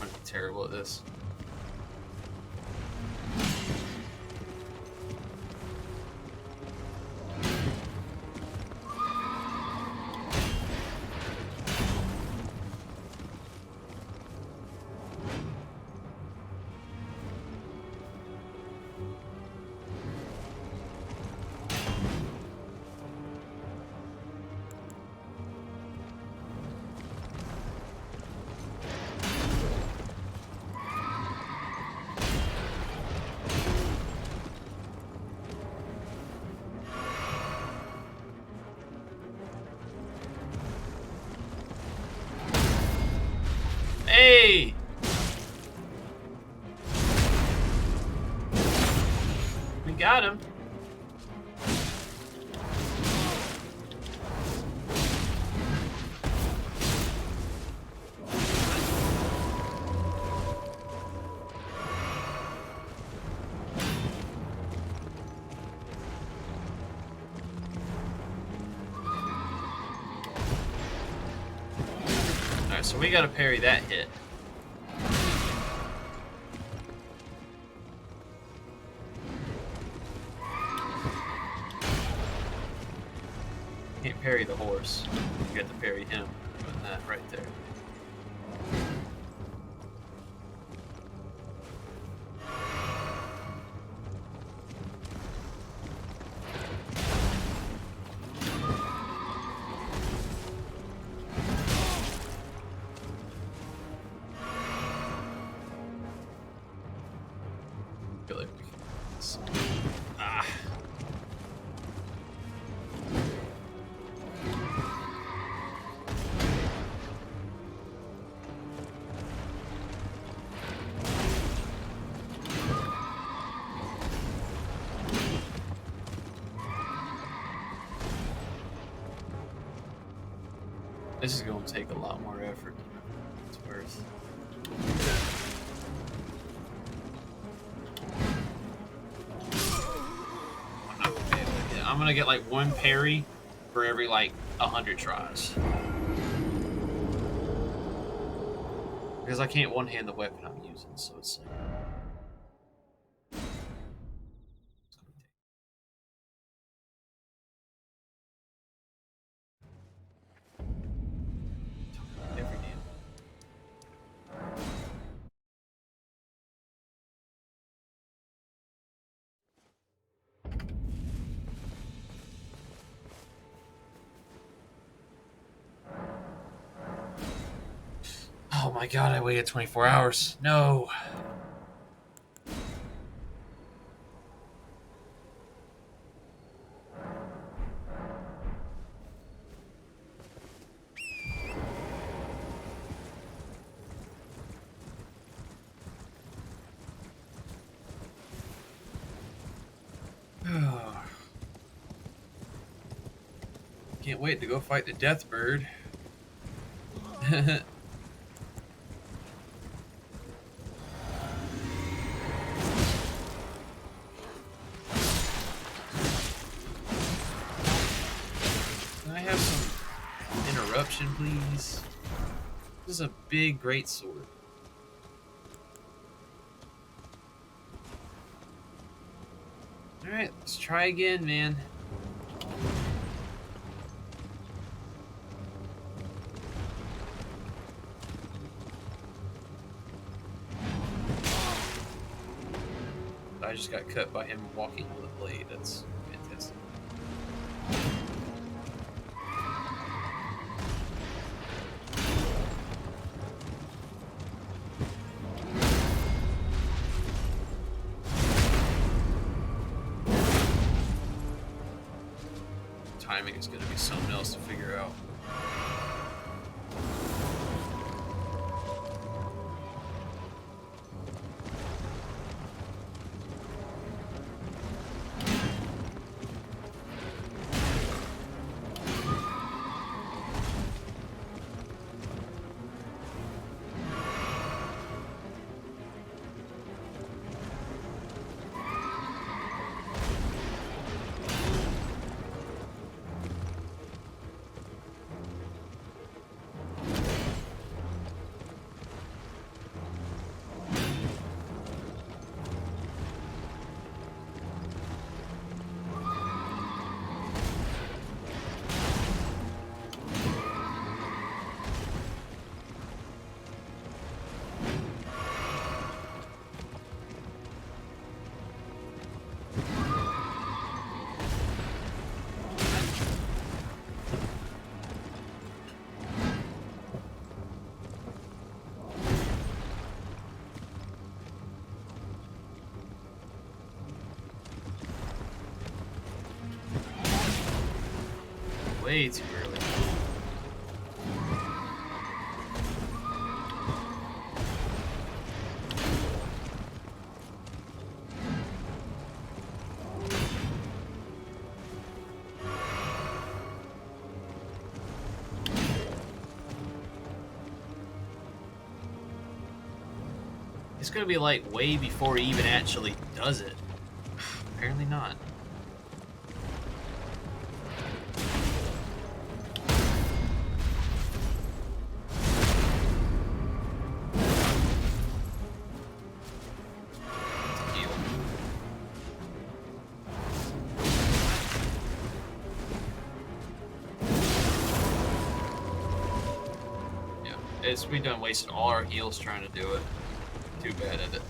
I'm terrible at this. Hey! We got him. Alright, so we gotta parry that hit. Can't parry the horse. You have to parry him. Doing that right there. Feel like we can... Ah. This is going to take a lot more effort than it's worth. I'm gonna get like one parry for every like 100 tries. Because I can't one-hand the weapon I'm using, so it's like... every damn... Oh my god, I waited 24 hours. No. Can't wait to go fight the death bird. interruption, please. This is a big, great sword. Alright, let's try again, man. I just got cut by him walking with a blade. That's fantastic. Timing is going to be something else to figure out. Way too early. It's gonna be like way before he even actually does it. Apparently not. We done wasted all our heals trying to do it. Too bad at it.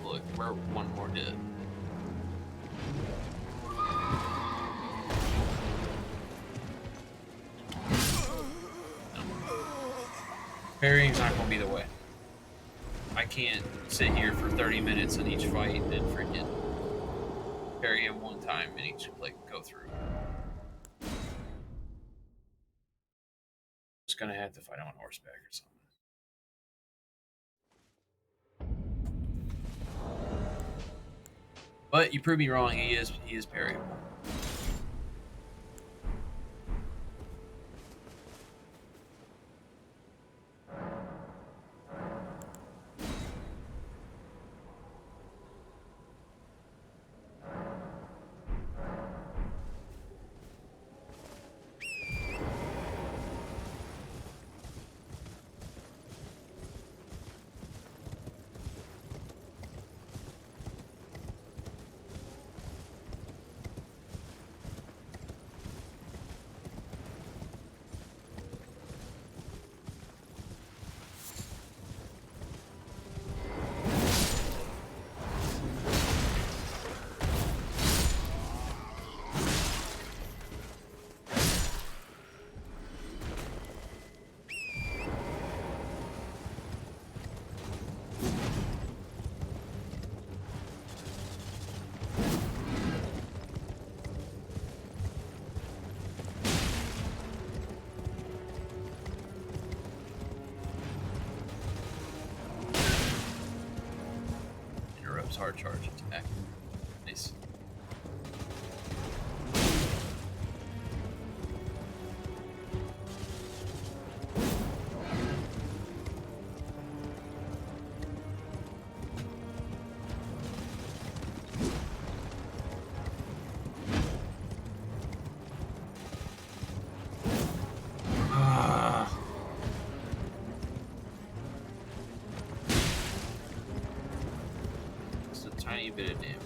Look, we're one more dead. No. Parrying's not gonna be the way. I can't sit here for 30 minutes in each fight and freaking parry him one time in each go through. Just gonna have to fight him on horseback or something. But you prove me wrong. He is parryable. Hard charge attack. Nice. tiny bit of damage.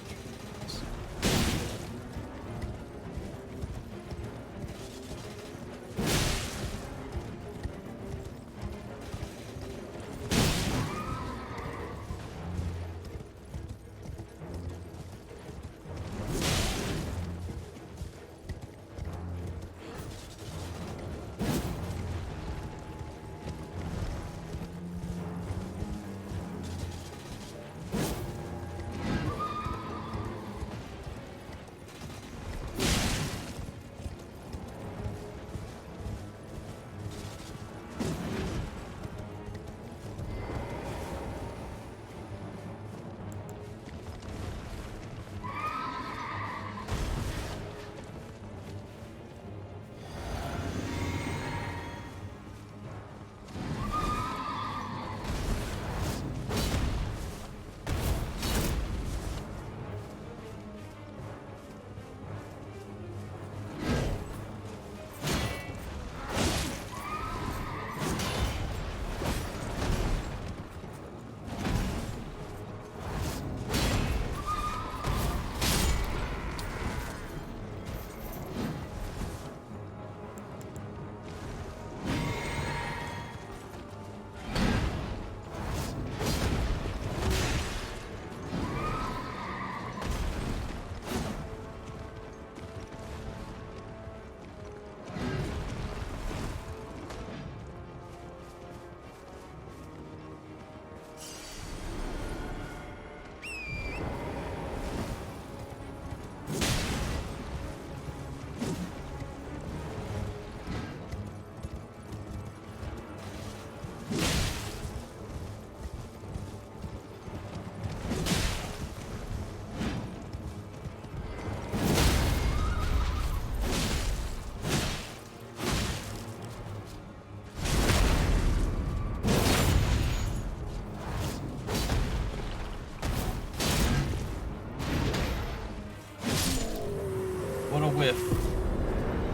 What a whiff.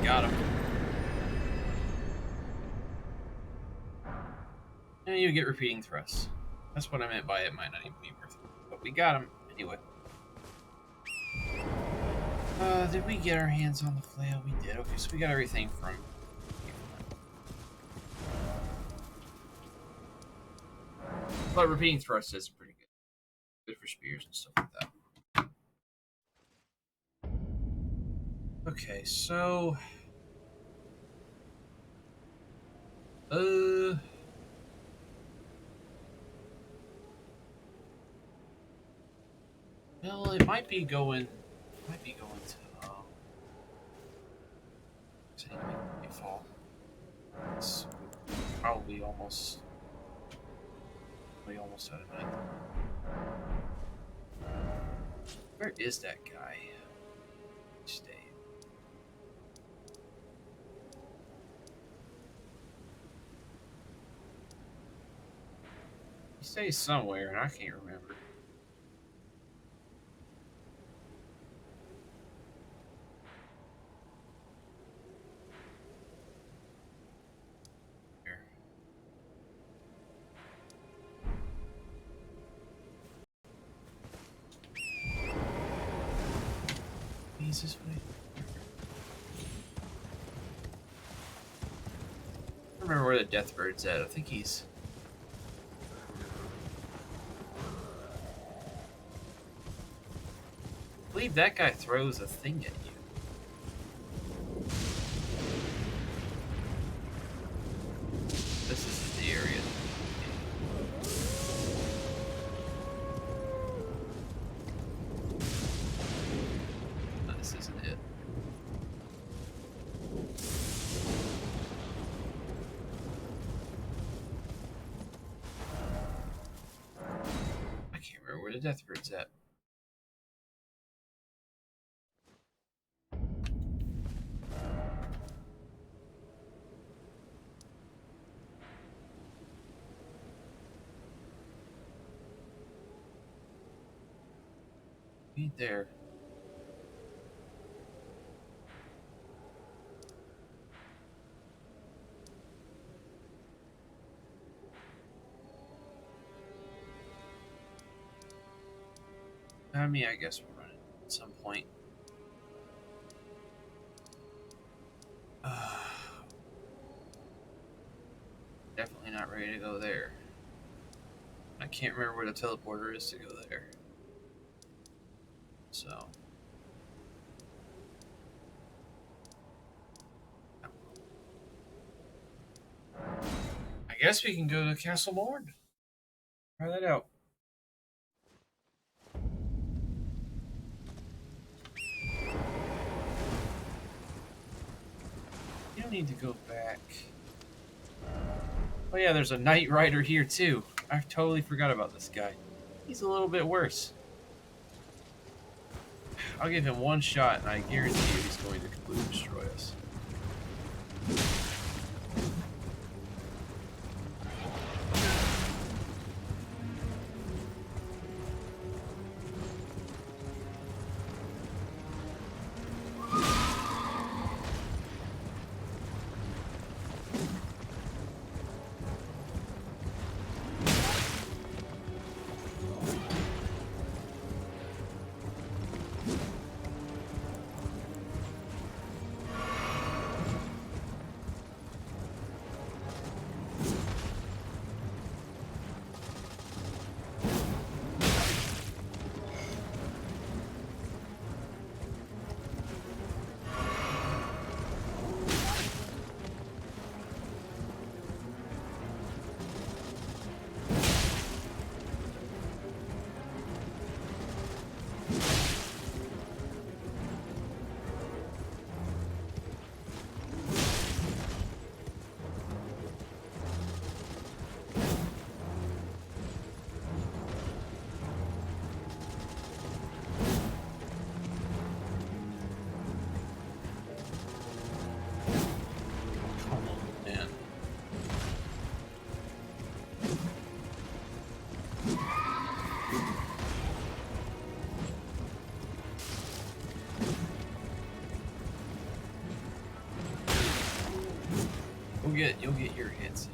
Got him. And you get repeating thrusts. That's what I meant by it might not even be worth it. But we got him anyway. Did we get our hands on the flail? We did. Okay, so we got everything from... But repeating thrust is pretty good. Good for spears and stuff like that. Okay, so... Well, it might be going... to, I need to make a fall. It's probably almost out of night. Where is that guy? Stay. He stays somewhere, and I can't remember. Here. He's this way. I don't remember where the Deathbird's at. I think he's... I believe that guy throws a thing at you. This isn't the area. No, this isn't it. I can't remember where the Deathbird's at. Be there. I mean, I guess we'll run it at some point. Definitely not ready to go there. I can't remember where the teleporter is to go there. So. I guess we can go to Castle Morn. Try that out. You don't need to go back. Oh yeah, there's a Knight Rider here too. I totally forgot about this guy. He's a little bit worse. I'll give him one shot, and I guarantee you he's going to completely destroy us. You'll get your hits in.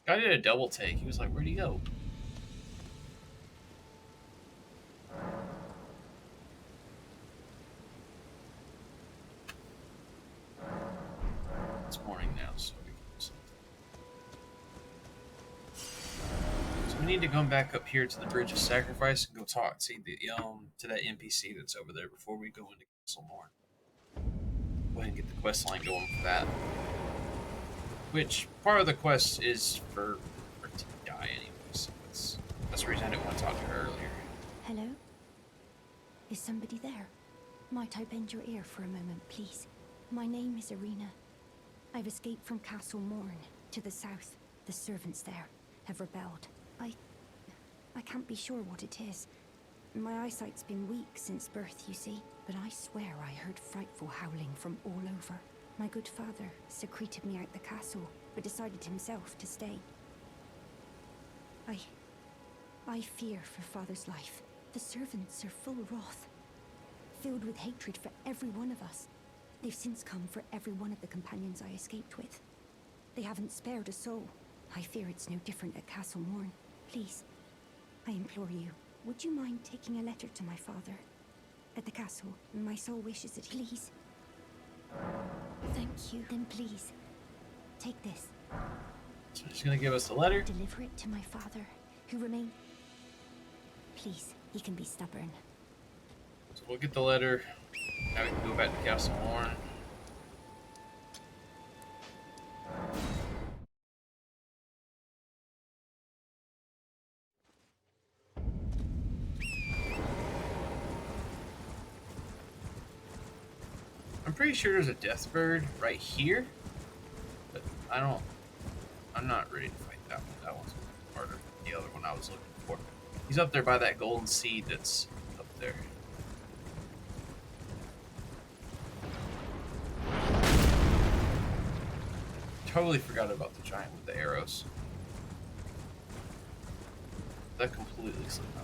I did a double take. He was like, where'd he go? It's morning now, so we can do something. So we need to come back up here to the Bridge of Sacrifice and go talk to that NPC that's over there before we go into Castle Morn. Go ahead and get the quest line going for that. Which part of the quest is for her to die anyway, so that's the reason I didn't want to talk to her earlier. Hello? Is somebody there? Might I bend your ear for a moment, please? My name is Irina. I've escaped from Castle Morn to the south. The servants there have rebelled. I can't be sure what it is. My eyesight's been weak since birth, you see. But I swear I heard frightful howling from all over. My good father secreted me out the castle, but decided himself to stay. I fear for father's life. The servants are full wrath, filled with hatred for every one of us. They've since come for every one of the companions I escaped with. They haven't spared a soul. I fear it's no different at Castle Morn. Please, I implore you, would you mind taking a letter to my father? At the castle, my soul wishes it. Please. Thank you. Then please, take this. So she's gonna give us a letter. Deliver it to my father, who remain. Please, he can be stubborn. So we'll get the letter. Now we can go back to Castle Morn. I'm pretty sure there's a death bird right here, but I'm not ready to fight that one. That one's harder than the other one I was looking for. He's up there by that golden seed that's up there. Totally forgot about the giant with the arrows. That completely slipped out.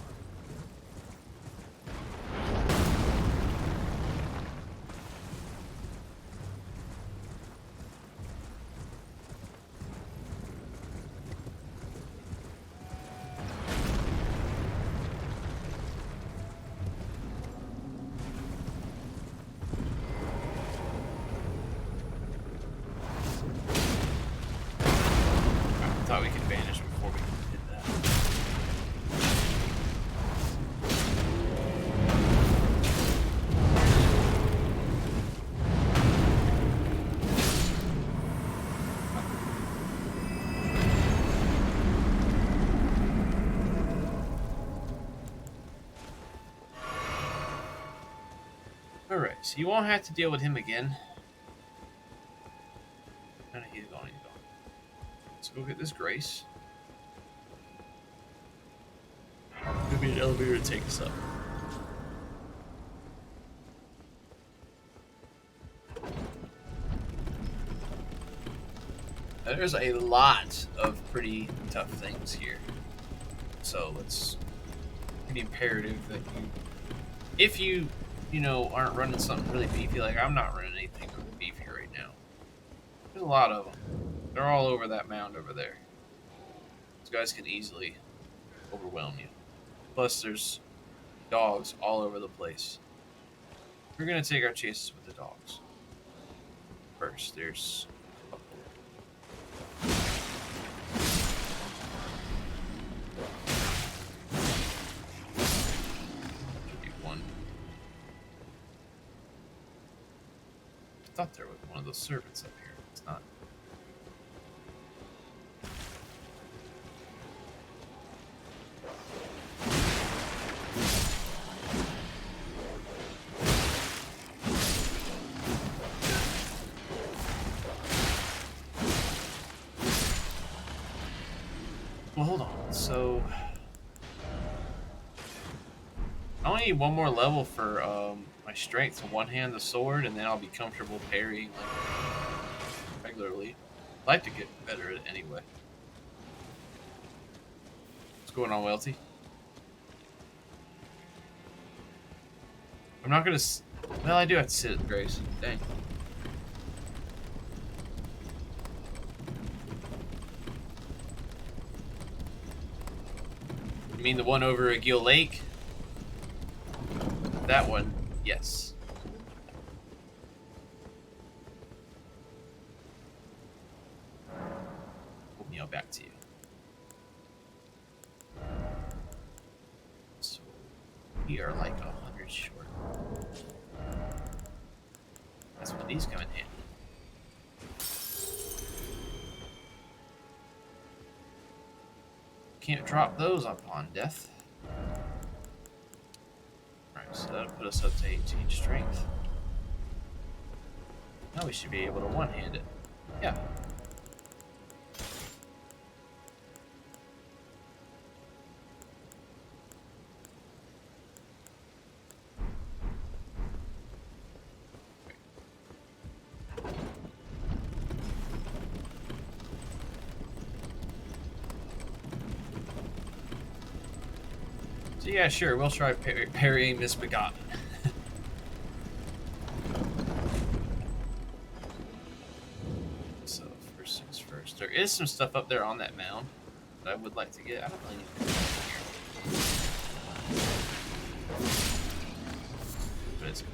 I thought we could vanish before we did that. Alright, so you won't have to deal with him again. No, he's gone, he's gone. Let's go get this Grace. There'll be an elevator to take us up. Now, there's a lot of pretty tough things here. So it's pretty imperative that you, if you know, aren't running something really beefy, like I'm not running anything really beefy right now. There's a lot of them. They're all over that mound over there. These guys can easily overwhelm you. Plus, there's dogs all over the place. We're going to take our chances with the dogs. First, there's a couple. Should be one. I thought there was one of those servants up here. It's not. Well, hold on. So I only need one more level for my strength to one-hand the sword, and then I'll be comfortable parrying like regularly. I'd like to get better at it anyway. What's going on, Welty? I'm not gonna. Well, I do have to sit at Grace. Dang. You mean the one over at Gill Lake? That one, yes. We'll meow back to you. So we are like 100 short. That's when these come in handy. Can't drop those upon death. Alright, so that'll put us up to 18 strength. Now we should be able to one-hand it. Yeah. So yeah, sure, we'll try parrying Misbegotten. So first things first. There is some stuff up there on that mound that I would like to get. I don't really need to get here. But it's cool.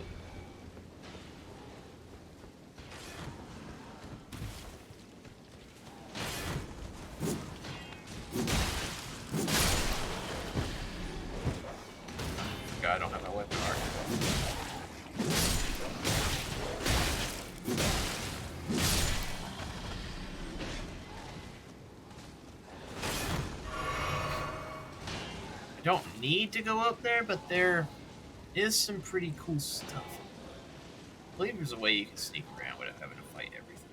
I don't need to go up there, but there is some pretty cool stuff. I believe there's a way you can sneak around without having to fight everything.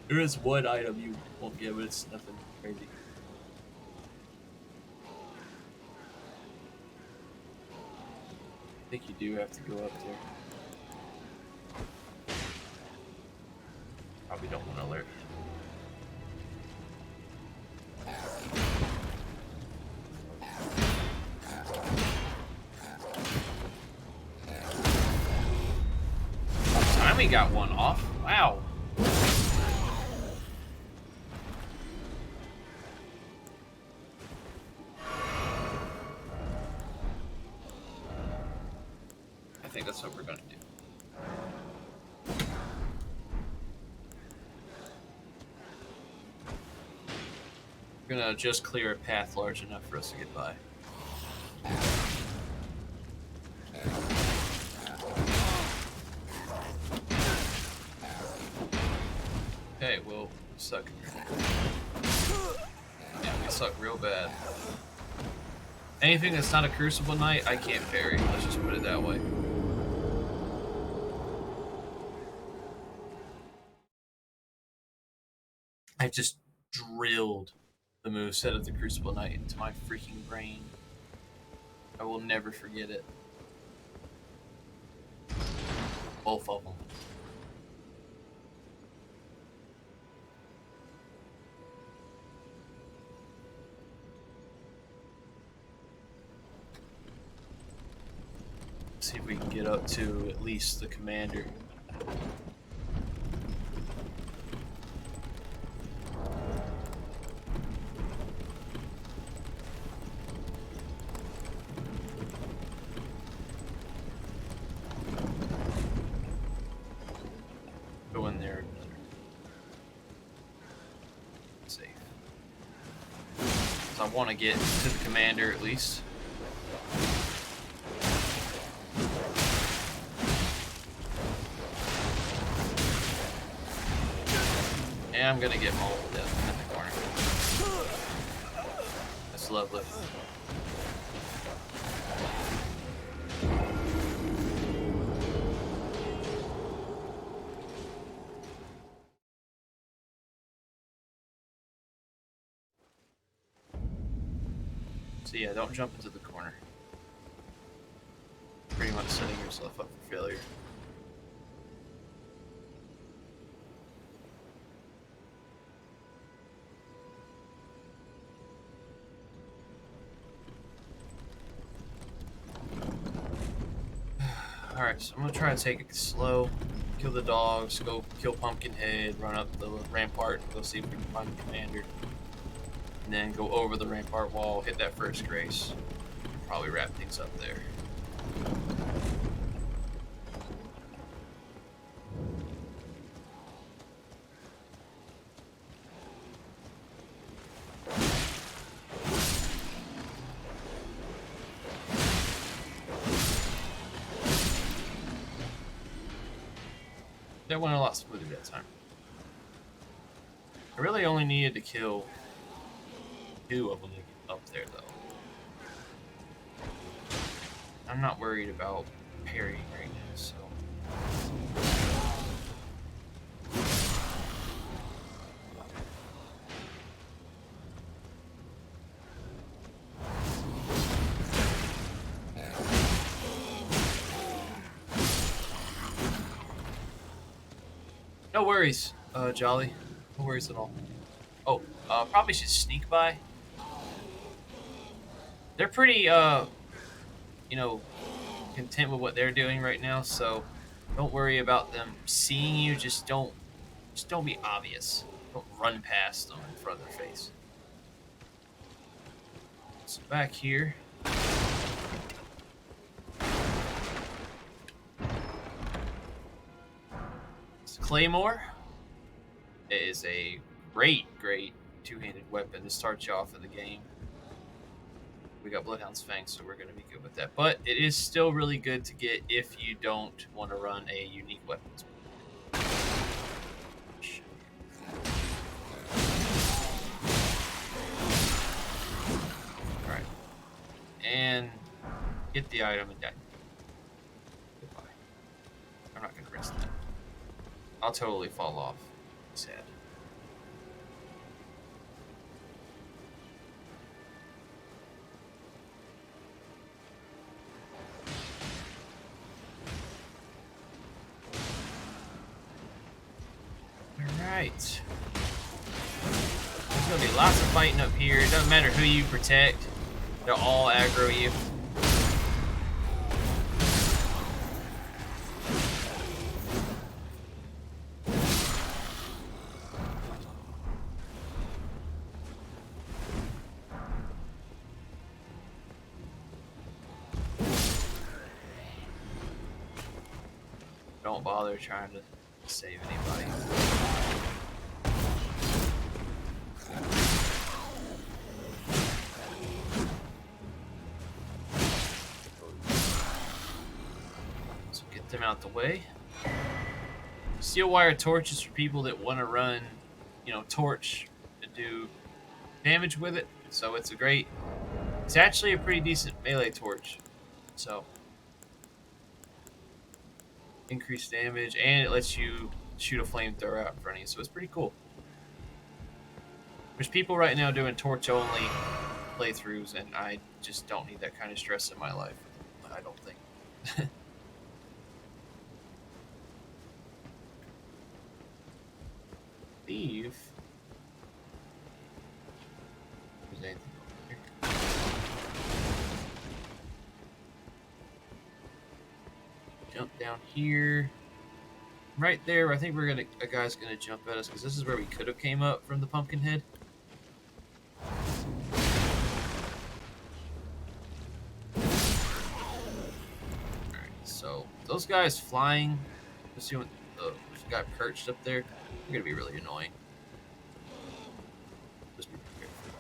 There is one item you won't get, but it's nothing crazy. I think you do have to go up there. Probably don't want to alert you. Time we got one off. Wow. I think that's what we're gonna do. We're gonna just clear a path large enough for us to get by. Okay, well, suck. Yeah, we suck real bad. Anything that's not a Crucible Knight, I can't parry. Let's just put it that way. I just drilled the moveset of the Crucible Knight into my freaking brain. I will never forget it. Both of them. See if we can get up to at least the commander. Go in there. Safe. So I want to get to the commander at least. And I'm gonna get mauled to death in the corner. That's lovely. So yeah, don't jump into the corner. Pretty much setting yourself up for failure. Alright, so I'm gonna try to take it slow, kill the dogs, go kill Pumpkinhead, run up the rampart, go see if we can find the commander. And then go over the rampart wall, hit that first grace, and probably wrap things up there. That went a lot smoother that time. I really only needed to kill 2 of them to get up there, though. I'm not worried about parrying right now, so... No worries, Jolly. No worries at all. Oh, probably should sneak by. They're pretty, you know, content with what they're doing right now, so don't worry about them seeing you. Just don't be obvious. Don't run past them in front of their face. So back here. Claymore is a great two-handed weapon to start you off in the game. We got Bloodhound's Fang, so we're going to be good with that. But it is still really good to get if you don't want to run a unique weapon. and get the item and die. Goodbye. I'm not gonna risk that. I'll totally fall off. Sad. Alright. There's gonna be lots of fighting up here. It doesn't matter who you protect. They'll all aggro you. Don't bother trying to save anybody. So get them out the way. Steel wire torches for people that want to run, you know, torch and do damage with it. So it's actually a pretty decent melee torch. So increased damage, and it lets you shoot a flamethrower out in front of you, so it's pretty cool. There's people right now doing torch-only playthroughs, and I just don't need that kind of stress in my life. I don't think. Leave. Is there anything over here? Jump down here. Right there, I think a guy's gonna jump at us because this is where we could have came up from the pumpkin head. Alright, so those guys flying, assuming the guy perched up there, they're gonna be really annoying. Just be prepared for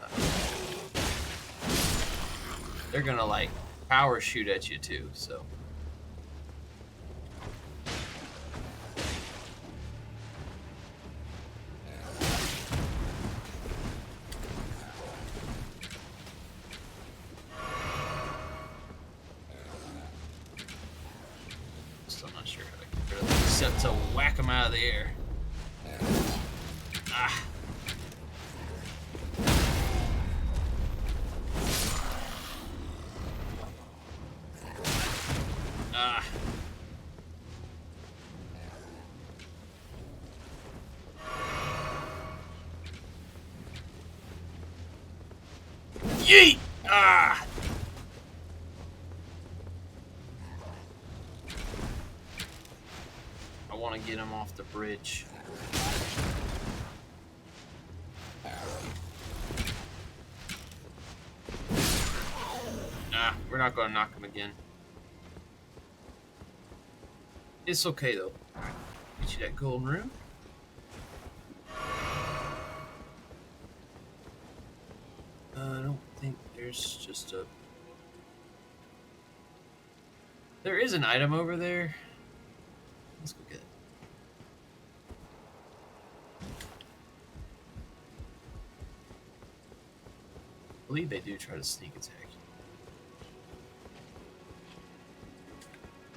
that. They're gonna like power shoot at you too, so. Except to whack him out of the air. Ah. Ah. Yeet! Ah! I want to get him off the bridge. Nah, we're not going to knock him again. It's okay, though. Alright, get you that golden rune. I don't think there's just a... There is an item over there. Let's go get it. I believe they do try to sneak attack you.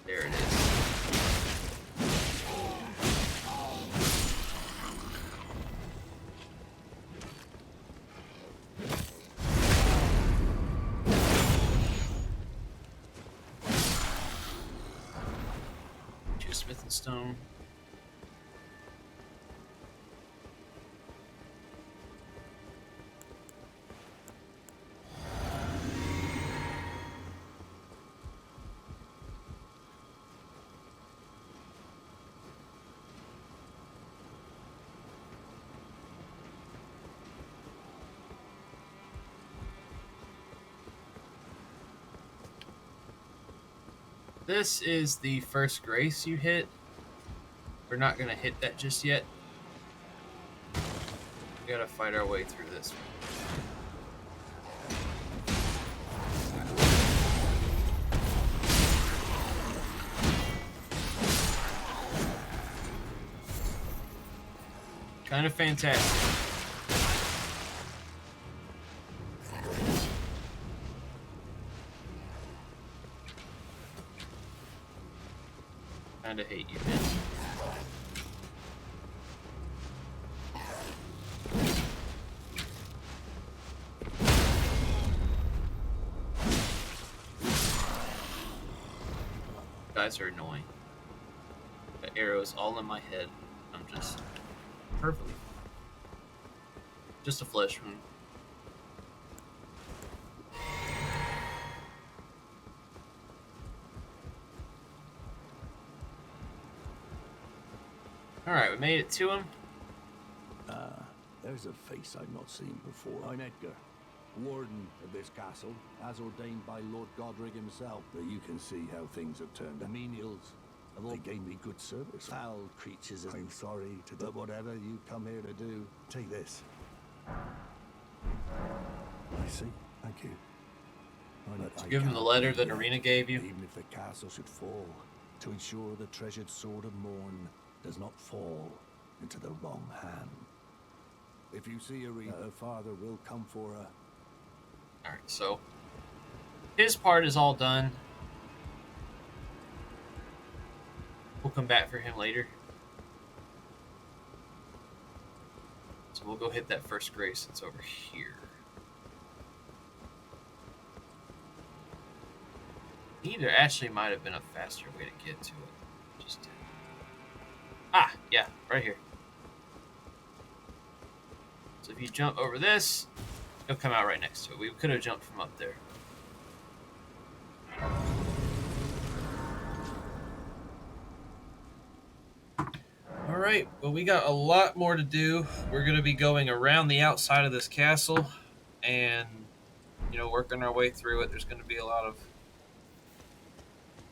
There it is. Smith and Stone. This is the first grace you hit. We're not going to hit that just yet. We gotta fight our way through this one. Kind of fantastic. Kinda hate you, man. Guys are annoying. The arrows all in my head. I'm just perfectly fine. Just a flesh wound. Alright, we made it to him. There's a face I've not seen before. I'm Edgar, warden of this castle, as ordained by Lord Godric himself. But you can see how things have turned. The menials have all gained me good service. Foul creatures, I'm sorry to do, but whatever you come here to do, take this. I see. Thank you. To give him the letter that Arena gave you. Even if the castle should fall, to ensure the treasured sword of Morn does not fall into the wrong hand. If you see Arena, her father will come for her. Alright, so his part is all done. We'll come back for him later. So we'll go hit that first grace that's over here. Either actually might have been a faster way to get to it. Just yeah, right here. So if you jump over this, it'll come out right next to it. We could have jumped from up there. Alright, well, we got a lot more to do. We're going to be going around the outside of this castle and, working our way through it. There's going to be a lot of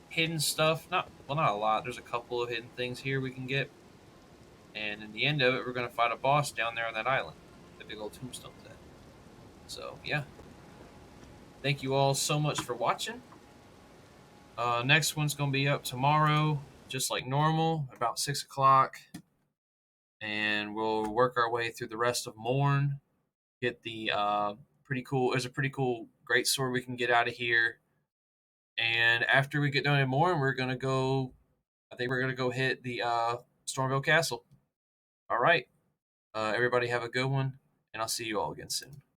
hidden stuff. Not a lot. There's a couple of hidden things here we can get. And in the end of it, we're going to fight a boss down there on that island. The big old tombstone's at. So, yeah. Thank you all so much for watching. Next one's going to be up tomorrow, just like normal, about 6 o'clock. And we'll work our way through the rest of Morn. Get the there's a pretty cool great sword we can get out of here. And after we get done in Morn, we're going to go, I think we're going to go hit the Stormville Castle. All right. Everybody have a good one, and I'll see you all again soon.